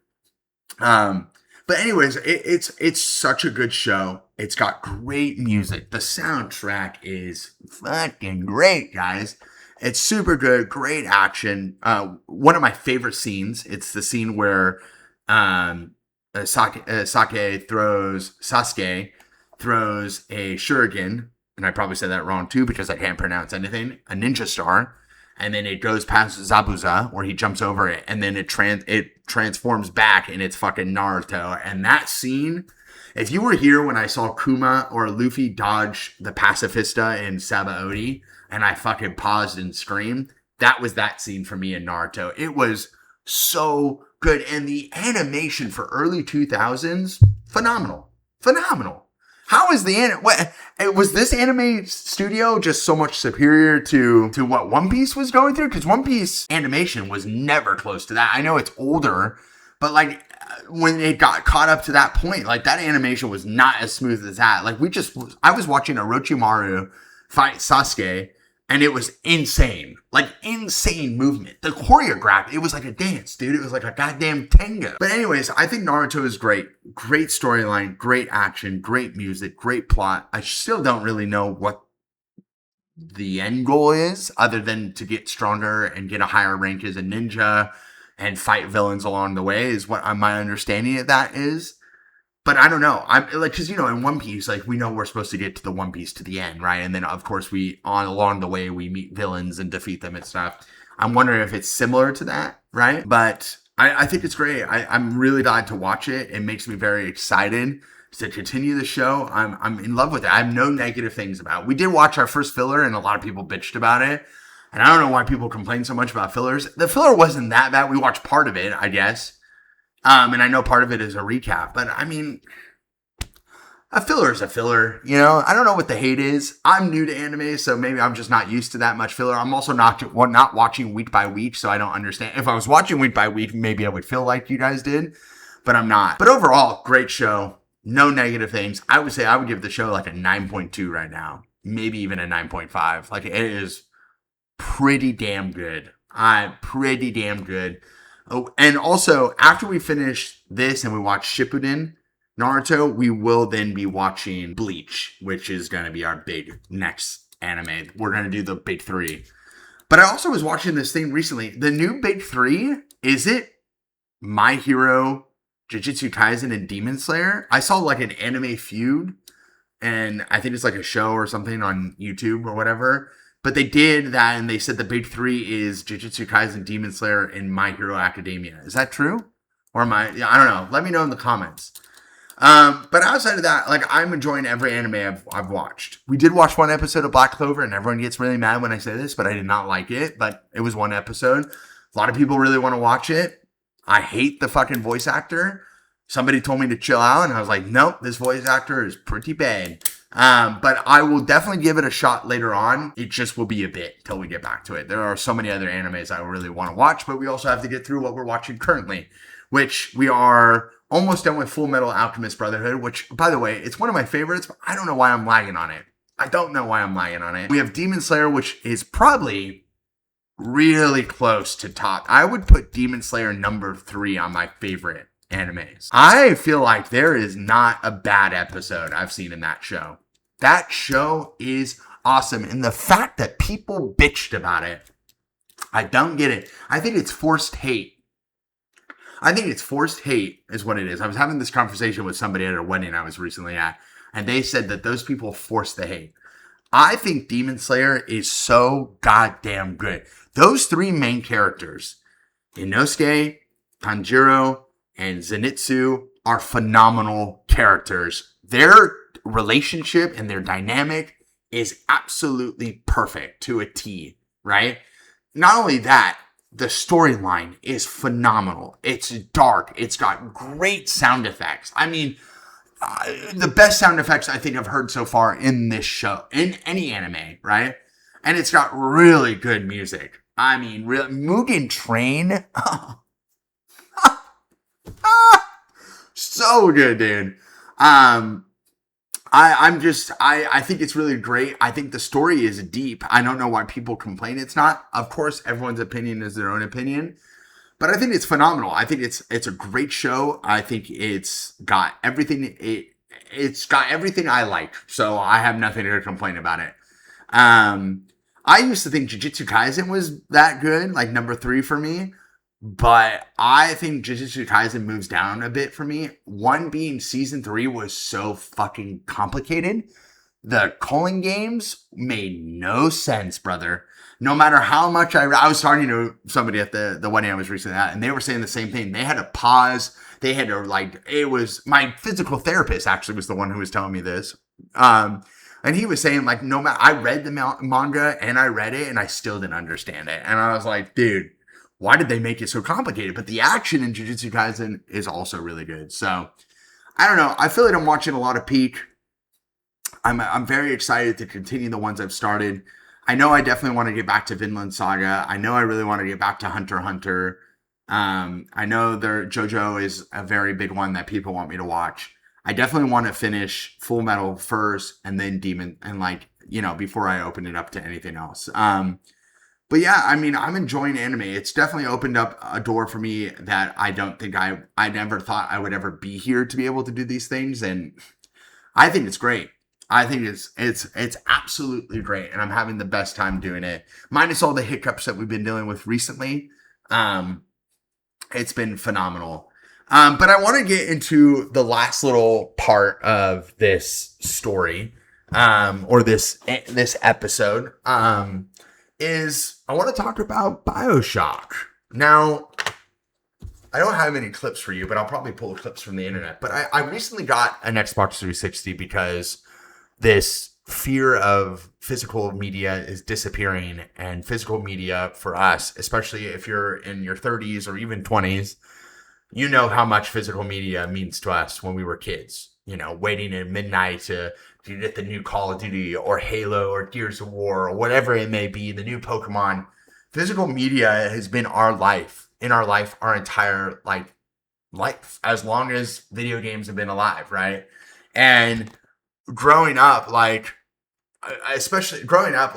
But anyways, it's such a good show. It's got great music. The soundtrack is fucking great, guys. It's super good. Great action. One of my favorite scenes. It's the scene where Sasuke throws a shuriken, and I probably said that wrong too because I can't pronounce anything, a ninja star, and then it goes past Zabuza where he jumps over it, and then it transforms back and it's fucking Naruto. And that scene, if you were here when I saw Kuma or Luffy dodge the pacifista in Sabaody and I fucking paused and screamed, that was that scene for me in Naruto. It was so good. And the animation for early 2000s, phenomenal. How is was this anime studio just so much superior to what One Piece was going through? Because One Piece animation was never close to that. I know it's older, but when it got caught up to that point, that animation was not as smooth as that. I was watching Orochimaru fight Sasuke, and it was insane. Like, insane movement. The choreograph, it was like a dance, dude. It was like a goddamn tango. But anyways, I think Naruto is great. Great storyline, great action, great music, great plot. I still don't really know what the end goal is, other than to get stronger and get a higher rank as a ninja and fight villains along the way, is what my understanding of that is. But I don't know. I'm like, because, you know, in One Piece, like, we know we're supposed to get to the One Piece to the end, right? And then, of course, along the way, we meet villains and defeat them and stuff. I'm wondering if it's similar to that, right? But I think it's great. I'm really glad to watch it. It makes me very excited to continue the show. I'm in love with it. I have no negative things about it. We did watch our first filler, and a lot of people bitched about it. And I don't know why people complain so much about fillers. The filler wasn't that bad. We watched part of it, I guess. And I know part of it is a recap. But, I mean, a filler is a filler. You know, I don't know what the hate is. I'm new to anime, so maybe I'm just not used to that much filler. I'm also not watching week by week, so I don't understand. If I was watching week by week, maybe I would feel like you guys did. But I'm not. But overall, great show. No negative things. I would say I would give the show like a 9.2 right now. Maybe even a 9.5. Like, it is pretty damn good. Pretty damn good. Oh, and also, after we finish this and we watch Shippuden Naruto, we will then be watching Bleach, which is going to be our big next anime. We're going to do the big three. But I also was watching this thing recently. The new big three, is it My Hero, Jujutsu Kaisen, and Demon Slayer? I saw like an anime feud, and I think it's like a show or something on YouTube or whatever. But they did that, and they said the big three is Jujutsu Kaisen, Demon Slayer, and My Hero Academia. Is that true? Or am I don't know. Let me know in the comments. But outside of that, like, I'm enjoying every anime I've watched. We did watch one episode of Black Clover, and everyone gets really mad when I say this, but I did not like it. But it was one episode. A lot of people really want to watch it. I hate the fucking voice actor. Somebody told me to chill out, and I was like, nope, this voice actor is pretty bad. But I will definitely give it a shot later on. It just will be a bit till we get back to it. There are so many other animes I really want to watch, but we also have to get through what we're watching currently, which we are almost done with Full Metal Alchemist Brotherhood, which, by the way, it's one of my favorites, but I don't know why I'm lagging on it. We have Demon Slayer, which is probably really close to top. I would put Demon Slayer number 3 on my favorite animes. I feel like there is not a bad episode I've seen in that show. That show is awesome. And the fact that people bitched about it, I don't get it. I think it's forced hate. Is what it is. I was having this conversation with somebody at a wedding I was recently at, and they said that those people forced the hate. I think Demon Slayer is so goddamn good. Those 3 main characters, Inosuke, Tanjiro, and Zenitsu, are phenomenal characters. Their relationship and their dynamic is absolutely perfect to a T, right? Not only that, the storyline is phenomenal. It's dark. It's got great sound effects. I mean, the best sound effects I think I've heard so far in this show, in any anime, right? And it's got really good music. I mean, Mugen Train. So good, dude. I think it's really great. I think the story is deep. I don't know why people complain it's not. Of course, everyone's opinion is their own opinion. But I think it's phenomenal. I think it's a great show. I think it's got everything. It's got everything I like. So I have nothing to complain about it. I used to think Jujutsu Kaisen was that good, like number 3 for me. But I think Jujutsu Kaisen moves down a bit for me. One being season 3 was so fucking complicated. The calling games made no sense, brother. No matter how much I was talking to somebody at the wedding I was recently at, and they were saying the same thing. They had to pause. They had to, it was, my physical therapist actually was the one who was telling me this. And he was saying, no matter, I read the manga and I read it and I still didn't understand it. And I was like, dude, why did they make it so complicated? But the action in Jujutsu Kaisen is also really good. So, I don't know. I feel like I'm watching a lot of peak. I'm very excited to continue the ones I've started. I know I definitely want to get back to Vinland Saga. I know I really want to get back to Hunter x Hunter. I know JoJo is a very big one that people want me to watch. I definitely want to finish Full Metal first and then Demon and before I open it up to anything else. But yeah, I mean, I'm enjoying anime. It's definitely opened up a door for me that I don't think I never thought I would ever be here to be able to do these things. And I think it's great. I think it's absolutely great. And I'm having the best time doing it. Minus all the hiccups that we've been dealing with recently. It's been phenomenal. But I want to get into the last little part of this story, or this episode, is I want to talk about BIOSHOCK. Now, I don't have any clips for you, but I'll probably pull clips from the internet. But I recently got an Xbox 360 because this fear of physical media is disappearing, and physical media for us, especially if you're in your 30s or even 20s, you know how much physical media means to us when we were kids, waiting at midnight to get the new Call of Duty or Halo or Gears of War or whatever it may be, the new Pokemon. Physical media has been our life, our entire life, as long as video games have been alive, right? And growing up, especially growing up,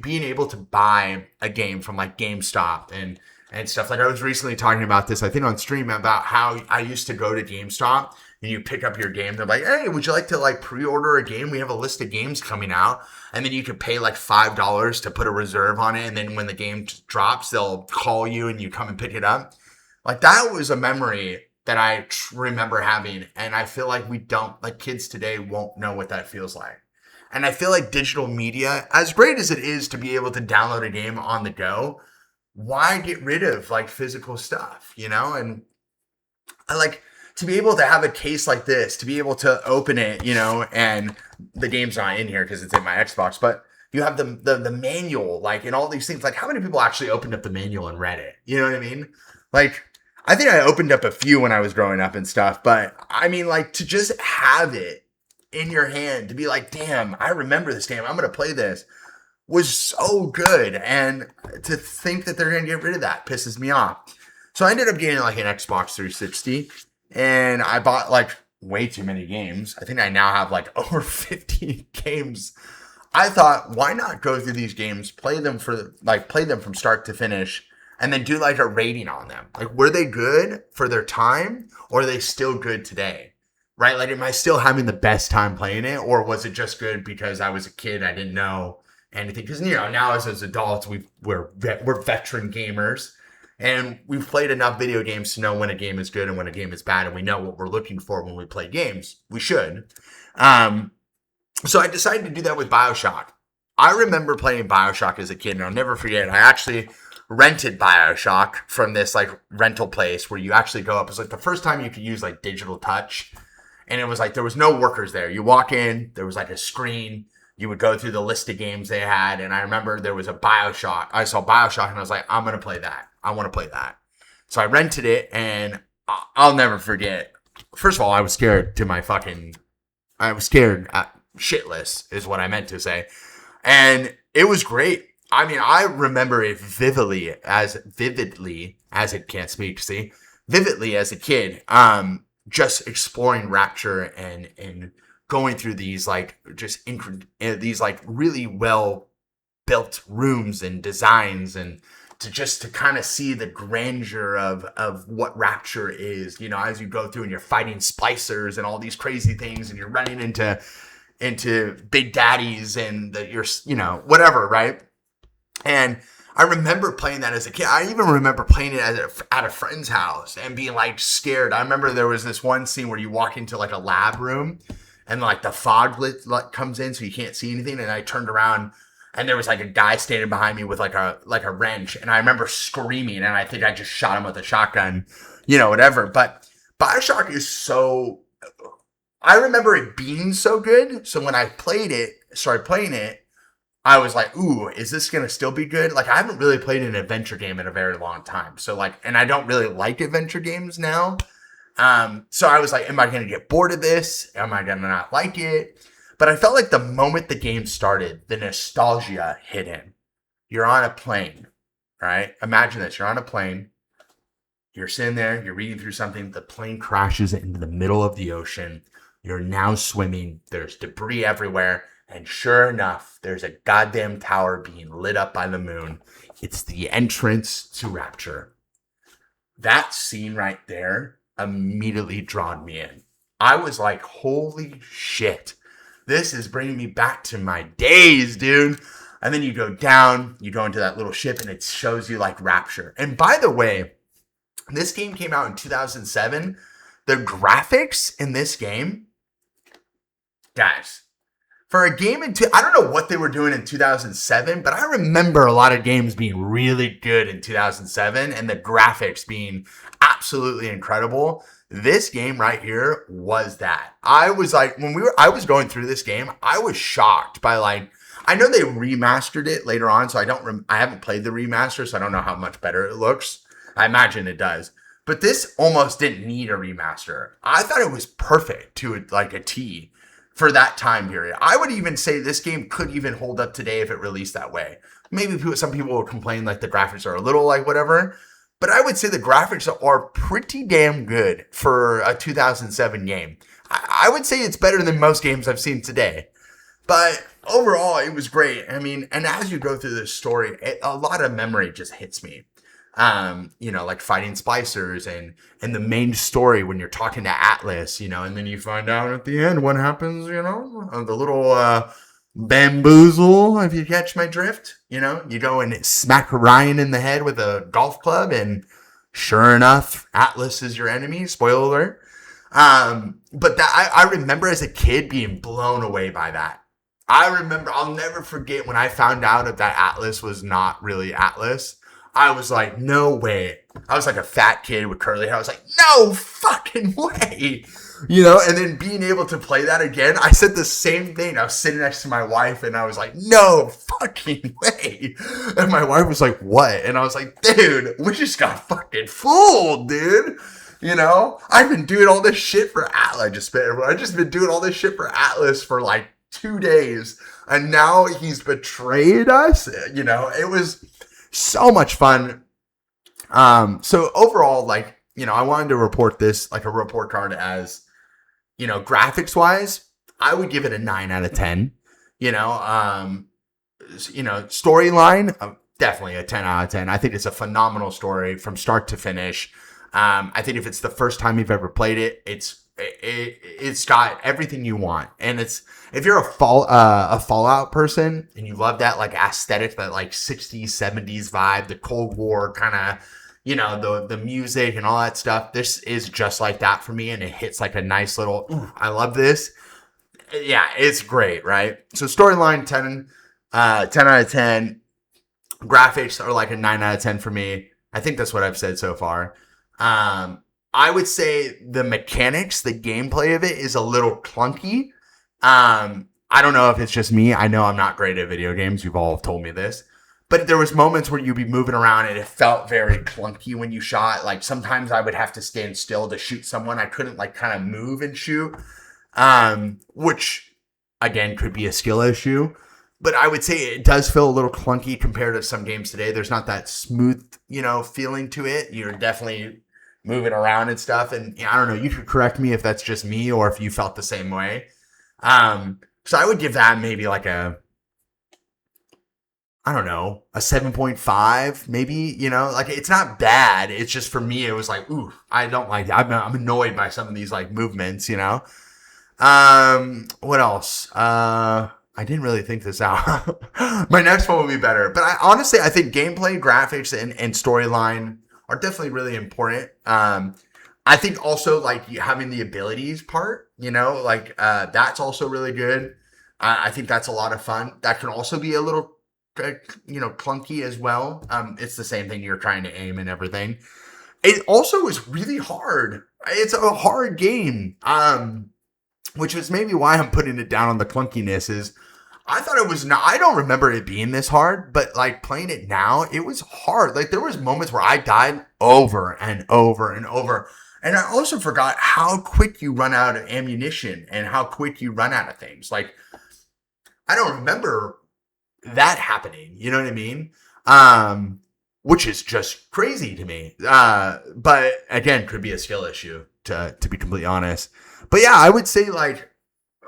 being able to buy a game from GameStop and stuff. I was recently talking about this, I think on stream, about how I used to go to GameStop and you pick up your game. They're like, hey, would you like to pre-order a game? We have a list of games coming out. And then you could pay $5 to put a reserve on it. And then when the game drops, they'll call you and you come and pick it up. That was a memory that I remember having. And I feel like kids today won't know what that feels like. And I feel like digital media, as great as it is to be able to download a game on the go, why get rid of physical stuff, And I like to be able to have a case like this, to be able to open it, and the game's not in here because it's in my Xbox, but you have the manual, and all these things. How many people actually opened up the manual and read it? You know what I mean? I think I opened up a few when I was growing up and stuff, but I mean, to just have it in your hand, to be damn, I remember this game, I'm going to play this, was so good. And to think that they're going to get rid of that pisses me off. So I ended up getting an Xbox 360, and I bought way too many games. I think I now have over 50 games. I thought, why not go through these games, play them from start to finish, and then do a rating on them. Were they good for their time, or are they still good today? Right? Am I still having the best time playing it, or was it just good because I was a kid, I didn't know anything? Because now as adults, we're veteran gamers, and we've played enough video games to know when a game is good and when a game is bad, and we know what we're looking for when we play games. We should. So I decided to do that with BIOSHOCK. I remember playing BIOSHOCK as a kid, and I'll never forget. I actually rented BIOSHOCK from this rental place where you actually go up. It was the first time you could use digital touch, and it was there was no workers there. You walk in, there was a screen. You would go through the list of games they had, and I remember there was a BIOSHOCK. I saw BIOSHOCK, and I was like, I'm going to play that. I want to play that. So I rented it, and I'll never forget. First of all, I was scared shitless is what I meant to say. And it was great. I mean, I remember it vividly as it can't speak, see? Vividly as a kid, just exploring Rapture and going through these these really well built rooms and designs, and to kind of see the grandeur of what Rapture is, as you go through and you're fighting splicers and all these crazy things, and you're running into big daddies and you're whatever, right? And I remember playing that as a kid. I even remember playing it at a friend's house and being scared. I remember there was this one scene where you walk into a lab room, and the fog comes in so you can't see anything. And I turned around, and there was a guy standing behind me with a wrench. And I remember screaming, and I think I just shot him with a shotgun, whatever. But BIOSHOCK is so, I remember it being so good. So when I started playing it, I was like, ooh, is this going to still be good? I haven't really played an adventure game in a very long time. So and I don't really like adventure games now. So I was like, am I going to get bored of this? Am I going to not like it? But I felt the moment the game started, the nostalgia hit in. You're on a plane, right? Imagine this. You're on a plane. You're sitting there. You're reading through something. The plane crashes into the middle of the ocean. You're now swimming. There's debris everywhere. And sure enough, there's a goddamn tower being lit up by the moon. It's the entrance to Rapture. That scene right there immediately drawn me in. I was like, holy shit. This is bringing me back to my days, dude. And then you go down, you go into that little ship, and it shows you like Rapture. And by the way, this game came out in 2007. The graphics in this game, guys, for a game I don't know what they were doing in 2007, but I remember a lot of games being really good in 2007 and the graphics being absolutely incredible. This game right here was that. I was like, I was going through this game, I was shocked by like, I know they remastered it later on, so I haven't played the remaster, so I don't know how much better it looks. I imagine it does. But this almost didn't need a remaster. I thought it was perfect to like a T for that time period. I would even say this game could even hold up today if it released that way. Maybe some people will complain like the graphics are a little like whatever, but I would say the graphics are pretty damn good for a 2007 game. I would say it's better than most games I've seen today. But overall, it was great. I mean, and as you go through this story, a lot of memory just hits me. Like fighting splicers and the main story when you're talking to Atlas, and then you find out at the end what happens, the little bamboozle, if you catch my drift. You go and smack Ryan in the head with a golf club, and sure enough, Atlas is your enemy. Spoiler alert. But that I remember as a kid being blown away by that. I'll never forget when I found out that Atlas was not really Atlas. I was like, no way. I was like a fat kid with curly hair. I was like, no fucking way. And then being able to play that again, I said the same thing. I was sitting next to my wife and I was like, no fucking way. And my wife was like, what? And I was like, dude, we just got fucking fooled, dude. I've been doing all this shit for Atlas. I just been doing all this shit for Atlas for like 2 days. And now he's betrayed us. It was so much fun. So overall, I wanted to report this like a report card as, graphics wise, I would give it a 9 out of 10. Storyline, definitely a 10 out of 10. I think it's a phenomenal story from start to finish. I think if it's the first time you've ever played it, it's got everything you want. And if you're a Fallout person and you love that like aesthetic, that like 60s, 70s vibe, the Cold War kind of, the music and all that stuff, this is just like that for me. And it hits like a nice little, ooh, I love this. Yeah, it's great, right? So storyline 10 out of 10. Graphics are like a 9 out of 10 for me. I think that's what I've said so far. I would say the mechanics, the gameplay of it is a little clunky. I don't know if it's just me. I know I'm not great at video games. You've all told me this. But there was moments where you'd be moving around and it felt very clunky when you shot. Like sometimes I would have to stand still to shoot someone. I couldn't like kind of move and shoot, which again could be a skill issue. But I would say it does feel a little clunky compared to some games today. There's not that smooth, feeling to it. You're definitely moving around and stuff. And I don't know, you could correct me if that's just me or if you felt the same way. So I would give that maybe like a 7.5, maybe, like it's not bad. It's just for me, it was like, ooh, I don't like that. I'm annoyed by some of these like movements, What else? I didn't really think this out. My next one will be better. But I think gameplay, graphics, and storyline are definitely really important. I think also like having the abilities part, that's also really good. I think that's a lot of fun. That can also be a little, clunky as well. It's the same thing. You're trying to aim and everything. It also is really hard. It's a hard game. Which is maybe why I'm putting it down on the clunkiness is I thought it was not, I don't remember it being this hard, but like playing it now, it was hard. Like there was moments where I died over and over and over. And I also forgot how quick you run out of ammunition and how quick you run out of things. Like I don't remember that happening. You know what I mean? Which is just crazy to me. But again, could be a skill issue to be completely honest. But yeah, I would say like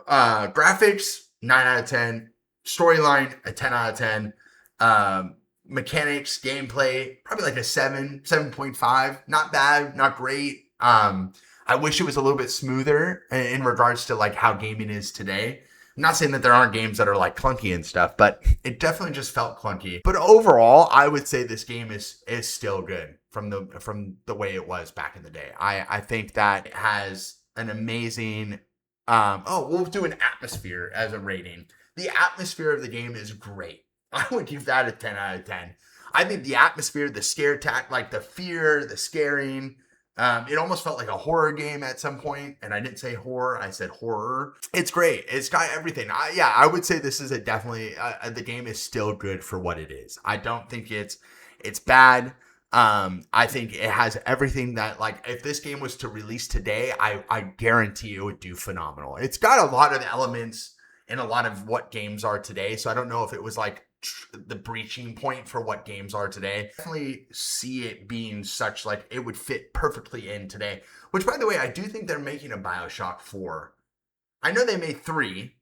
graphics, 9 out of 10. Storyline, a 10 out of 10. Mechanics, gameplay, probably like a 7, 7.5. Not bad, not great. I wish it was a little bit smoother in regards to like how gaming is today. I'm not saying that there aren't games that are like clunky and stuff, but it definitely just felt clunky. But overall, I would say this game is still good from the way it was back in the day. I think that it has an amazing we'll do an atmosphere as a rating. The atmosphere of the game is great. I would give that a 10 out of 10. I think the atmosphere, the scare like the fear, the scaring, it almost felt like a horror game at some point, and I didn't say horror, I said horror. It's great. It's got everything. I would say this is the game is still good for what it is. I don't think it's bad. I think it has everything that, like, if this game was to release today, I guarantee it would do phenomenal. It's got a lot of elements and a lot of what games are today, so I don't know if it was like the breaching point for what games are today. Definitely see it being such like it would fit perfectly in today, which, by the way, I do think they're making a BioShock 4. I know they made 3,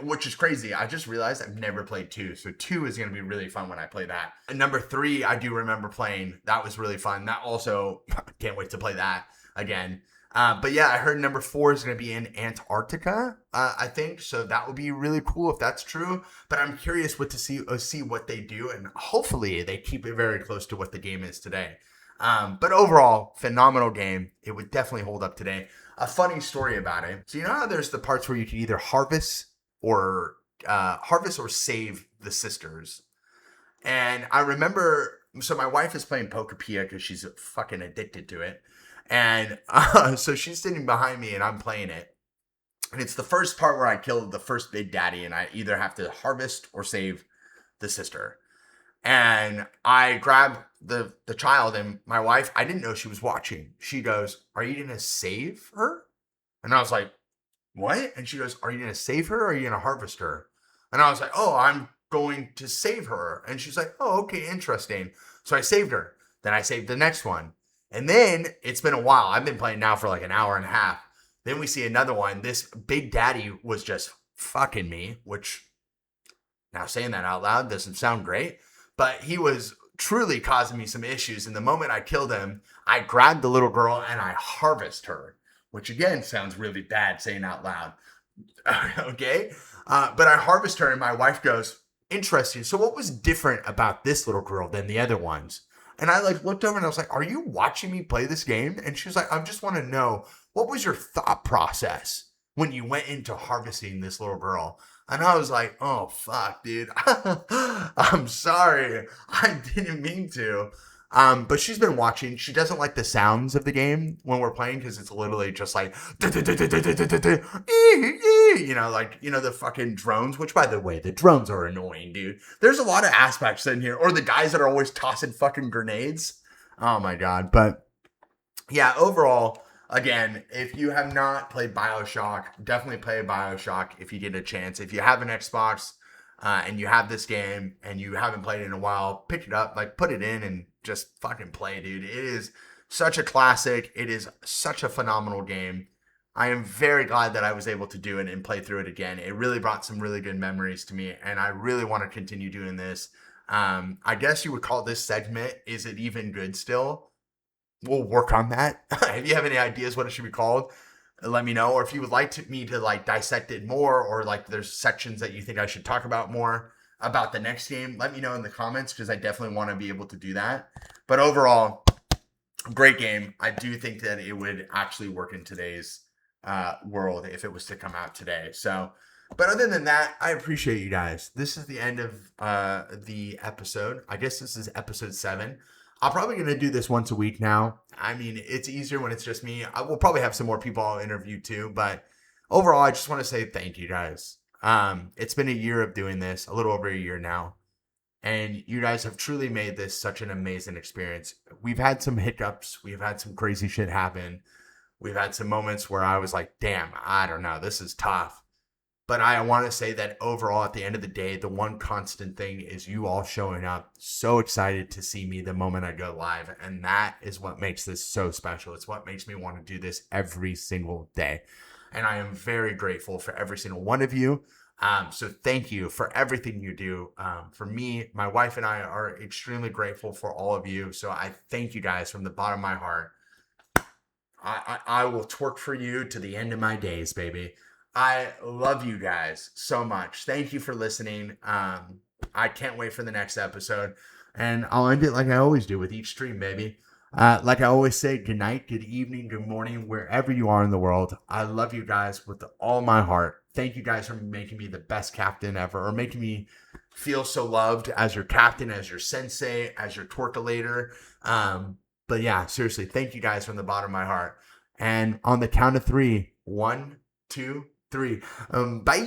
which is crazy. I just realized I've never played 2, so 2 is going to be really fun when I play that. And number 3, I do remember playing. That was really fun. That also, can't wait to play that again. But yeah, I heard number 4 is going to be in Antarctica, I think. So that would be really cool if that's true. But I'm curious to see what they do. And hopefully they keep it very close to what the game is today. But overall, phenomenal game. It would definitely hold up today. A funny story about it. So you know how there's the parts where you can either harvest or save the sisters. And I remember, so my wife is playing Pokepia because she's fucking addicted to it. And so she's sitting behind me and I'm playing it. And it's the first part where I killed the first Big Daddy and I either have to harvest or save the sister. And I grab the child, and my wife, I didn't know she was watching. She goes, "Are you going to save her?" And I was like, "What?" And she goes, "Are you going to save her or are you going to harvest her?" And I was like, "Oh, I'm going to save her." And she's like, "Oh, okay, interesting." So I saved her. Then I saved the next one. And then it's been a while. I've been playing now for like an hour and a half. Then we see another one. This Big Daddy was just fucking me, which, now saying that out loud doesn't sound great, but he was truly causing me some issues. And the moment I killed him, I grabbed the little girl and I harvest her, which again sounds really bad saying out loud. Okay. But I harvest her and my wife goes, "Interesting. So what was different about this little girl than the other ones?" And I like looked over and I was like, "Are you watching me play this game?" And she was like, "I just want to know, what was your thought process when you went into harvesting this little girl?" And I was like, "Oh, fuck, dude. I'm sorry. I didn't mean to." But she's been watching. She doesn't like the sounds of the game when we're playing because it's literally just like, the fucking drones, which, by the way, the drones are annoying, dude. There's a lot of aspects in here. Or the guys that are always tossing fucking grenades. Oh, my God. But yeah, overall, again, if you have not played BioShock, definitely play BioShock if you get a chance. If you have an Xbox and you have this game and you haven't played it in a while, pick it up, like put it in and just fucking play, dude. It is such a classic. It is such a phenomenal game. I am very glad that I was able to do it and play through it again. It really brought some really good memories to me, and I really want to continue doing this. I guess you would call this segment, "Is It Even Good Still?" We'll work on that. If you have any ideas what it should be called, let me know. Or if you would like me to like dissect it more, or like there's sections that you think I should talk about more about the next game, let me know in the comments because I definitely want to be able to do that. But overall, great game. I do think that it would actually work in today's world if it was to come out today. So, but other than that, I appreciate you guys. This is the end of the episode. I guess this is episode 7. I'm probably going to do this once a week now. I mean, it's easier when it's just me. I will probably have some more people I'll interview too. But overall, I just want to say thank you guys. It's been a year of doing this, a little over a year now. And you guys have truly made this such an amazing experience. We've had some hiccups. We've had some crazy shit happen. We've had some moments where I was like, damn, I don't know. This is tough. But I want to say that overall, at the end of the day, the one constant thing is you all showing up, so excited to see me the moment I go live. And that is what makes this so special. It's what makes me want to do this every single day. and I am very grateful for every single one of you. So thank you for everything you do. For me, my wife and I are extremely grateful for all of you. So I thank you guys from the bottom of my heart. I will twerk for you to the end of my days, baby. I love you guys so much. Thank you for listening. I can't wait for the next episode. And I'll end it like I always do with each stream, baby. Like I always say, good night, good evening, good morning, wherever you are in the world. I love you guys with all my heart. Thank you guys for making me the best captain ever, or making me feel so loved as your captain, as your sensei, as your twerkulator. But yeah, seriously, thank you guys from the bottom of my heart. And on the count of 3, 1, 2, 3. Bye.